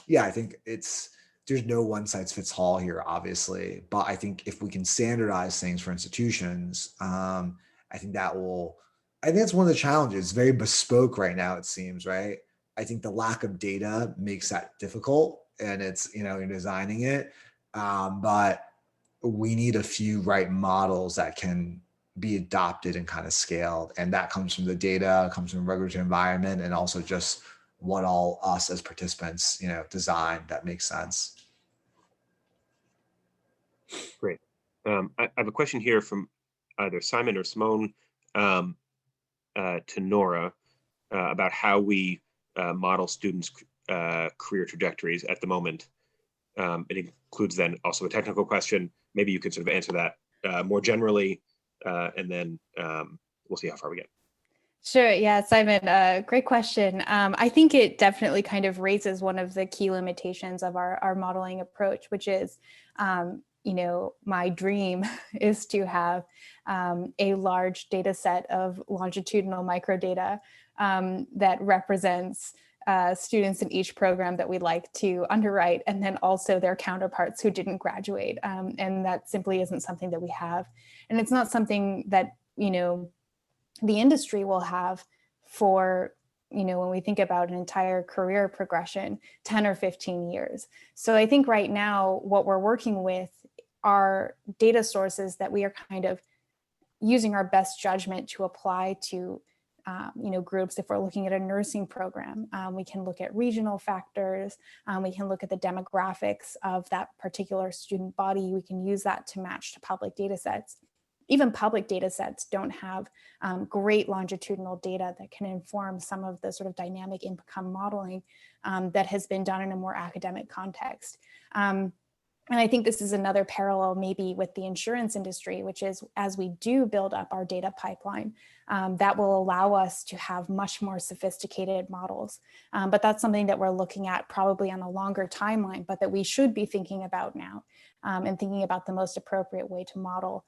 yeah, I think there's no one size fits all here, obviously, but I think if we can standardize things for institutions, I think that's one of the challenges. It's very bespoke right now, it seems, right? I think the lack of data makes that difficult, and it's, you know, in designing it, but we need a few right models that can be adopted and kind of scaled. And that comes from the data, comes from regulatory environment, and also just what all us as participants, you know, design that makes sense.
Great. I have a question here from either Simon or Simone to Nora about how we model students' career trajectories at the moment. It includes then also a technical question. Maybe you could sort of answer that more generally, and then we'll see how far we get.
Sure. Yeah, Simon, great question. I think it definitely kind of raises one of the key limitations of our modeling approach, which is, you know, my dream is to have a large data set of longitudinal microdata that represents students in each program that we'd like to underwrite, and then also their counterparts who didn't graduate. And that simply isn't something that we have. And it's not something that, you know, the industry will have for, you know, when we think about an entire career progression, 10 or 15 years. So I think right now what we're working with are data sources that we are kind of using our best judgment to apply to you know, groups. If we're looking at a nursing program, we can look at regional factors. We can look at the demographics of that particular student body. We can use that to match to public data sets. Even public data sets don't have great longitudinal data that can inform some of the sort of dynamic income modeling that has been done in a more academic context. And I think this is another parallel maybe with the insurance industry, which is as we do build up our data pipeline, that will allow us to have much more sophisticated models. But that's something that we're looking at probably on a longer timeline, but that we should be thinking about now and thinking about the most appropriate way to model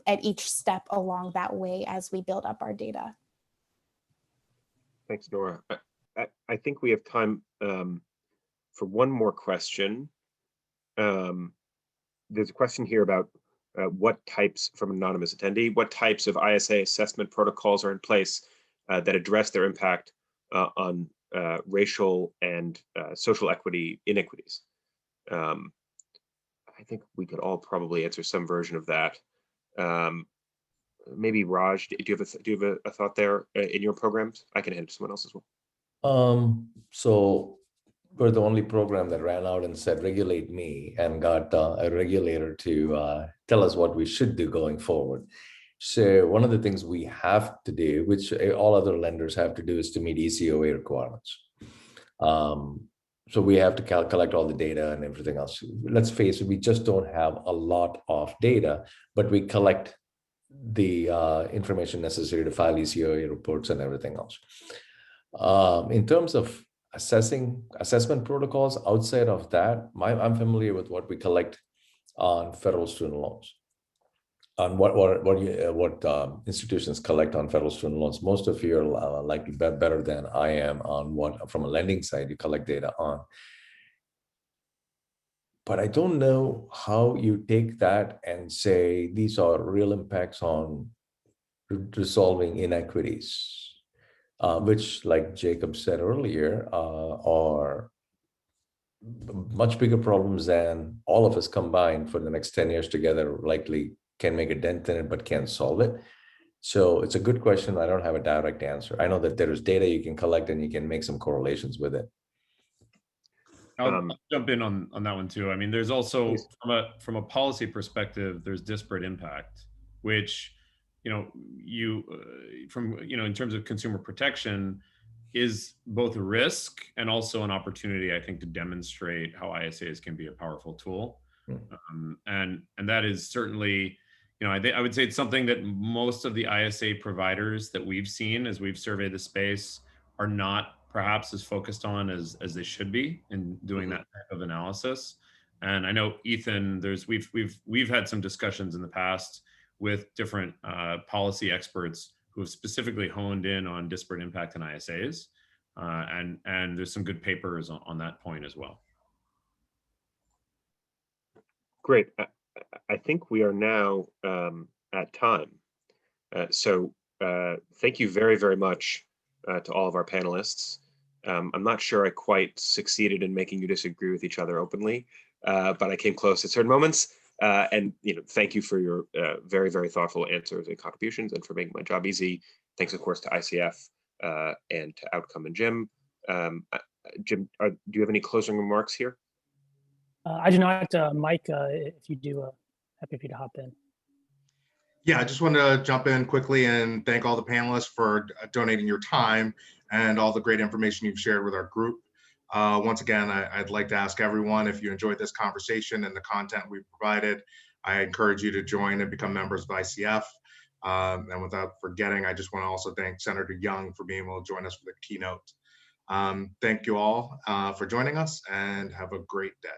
at each step along that way as we build up our data.
Thanks, Nora. I think we have time for one more question. There's a question here about what types, from an anonymous attendee, what types of ISA assessment protocols are in place that address their impact on racial and social equity inequities. I think we could all probably answer some version of that. Maybe Raj, do you have a thought there in your programs? I can hand it to someone else as well.
So we're the only program that ran out and said, regulate me, and got a regulator to tell us what we should do going forward. So one of the things we have to do, which all other lenders have to do, is to meet ECOA requirements. So we have to collect all the data and everything else. Let's face it, we just don't have a lot of data, but we collect the information necessary to file ECOA reports and everything else. In terms of assessment protocols outside of that, I'm familiar with what we collect on federal student loans, on what institutions collect on federal student loans. Most of you are likely better than I am on what, from a lending side, you collect data on. But I don't know how you take that and say these are real impacts on resolving inequities. Which, like Jacob said earlier, are much bigger problems than all of us combined for the next 10 years together likely can make a dent in it, but can't solve it. So it's a good question. I don't have a direct answer. I know that there is data you can collect and you can make some correlations with it.
I'll jump in on that one too. I mean, there's also, from a policy perspective, there's disparate impact, which, in terms of consumer protection, is both a risk and also an opportunity, I think, to demonstrate how ISAs can be a powerful tool. And that is certainly, I would say it's something that most of the ISA providers that we've seen as we've surveyed the space are not perhaps as focused on as they should be in doing that type of analysis. And I know, Ethan, we've had some discussions in the past with different policy experts who have specifically honed in on disparate impact in ISAs. And there's some good papers on that point as well.
Great. I think we are now at time. So thank you very, very much to all of our panelists. I'm not sure I quite succeeded in making you disagree with each other openly, but I came close at certain moments. And thank you for your very, very thoughtful answers and contributions, and for making my job easy. Thanks, of course, to ICF and to Outcome and Jim. Jim, do you have any closing remarks here?
I do not. Mike, if you do, happy for you to hop in.
Yeah, I just wanted to jump in quickly and thank all the panelists for donating your time and all the great information you've shared with our group. Once again, I'd like to ask everyone, if you enjoyed this conversation and the content we've provided, I encourage you to join and become members of ICF. And without forgetting, I just want to also thank Senator Young for being able to join us for the keynote. Thank you all for joining us, and have a great day.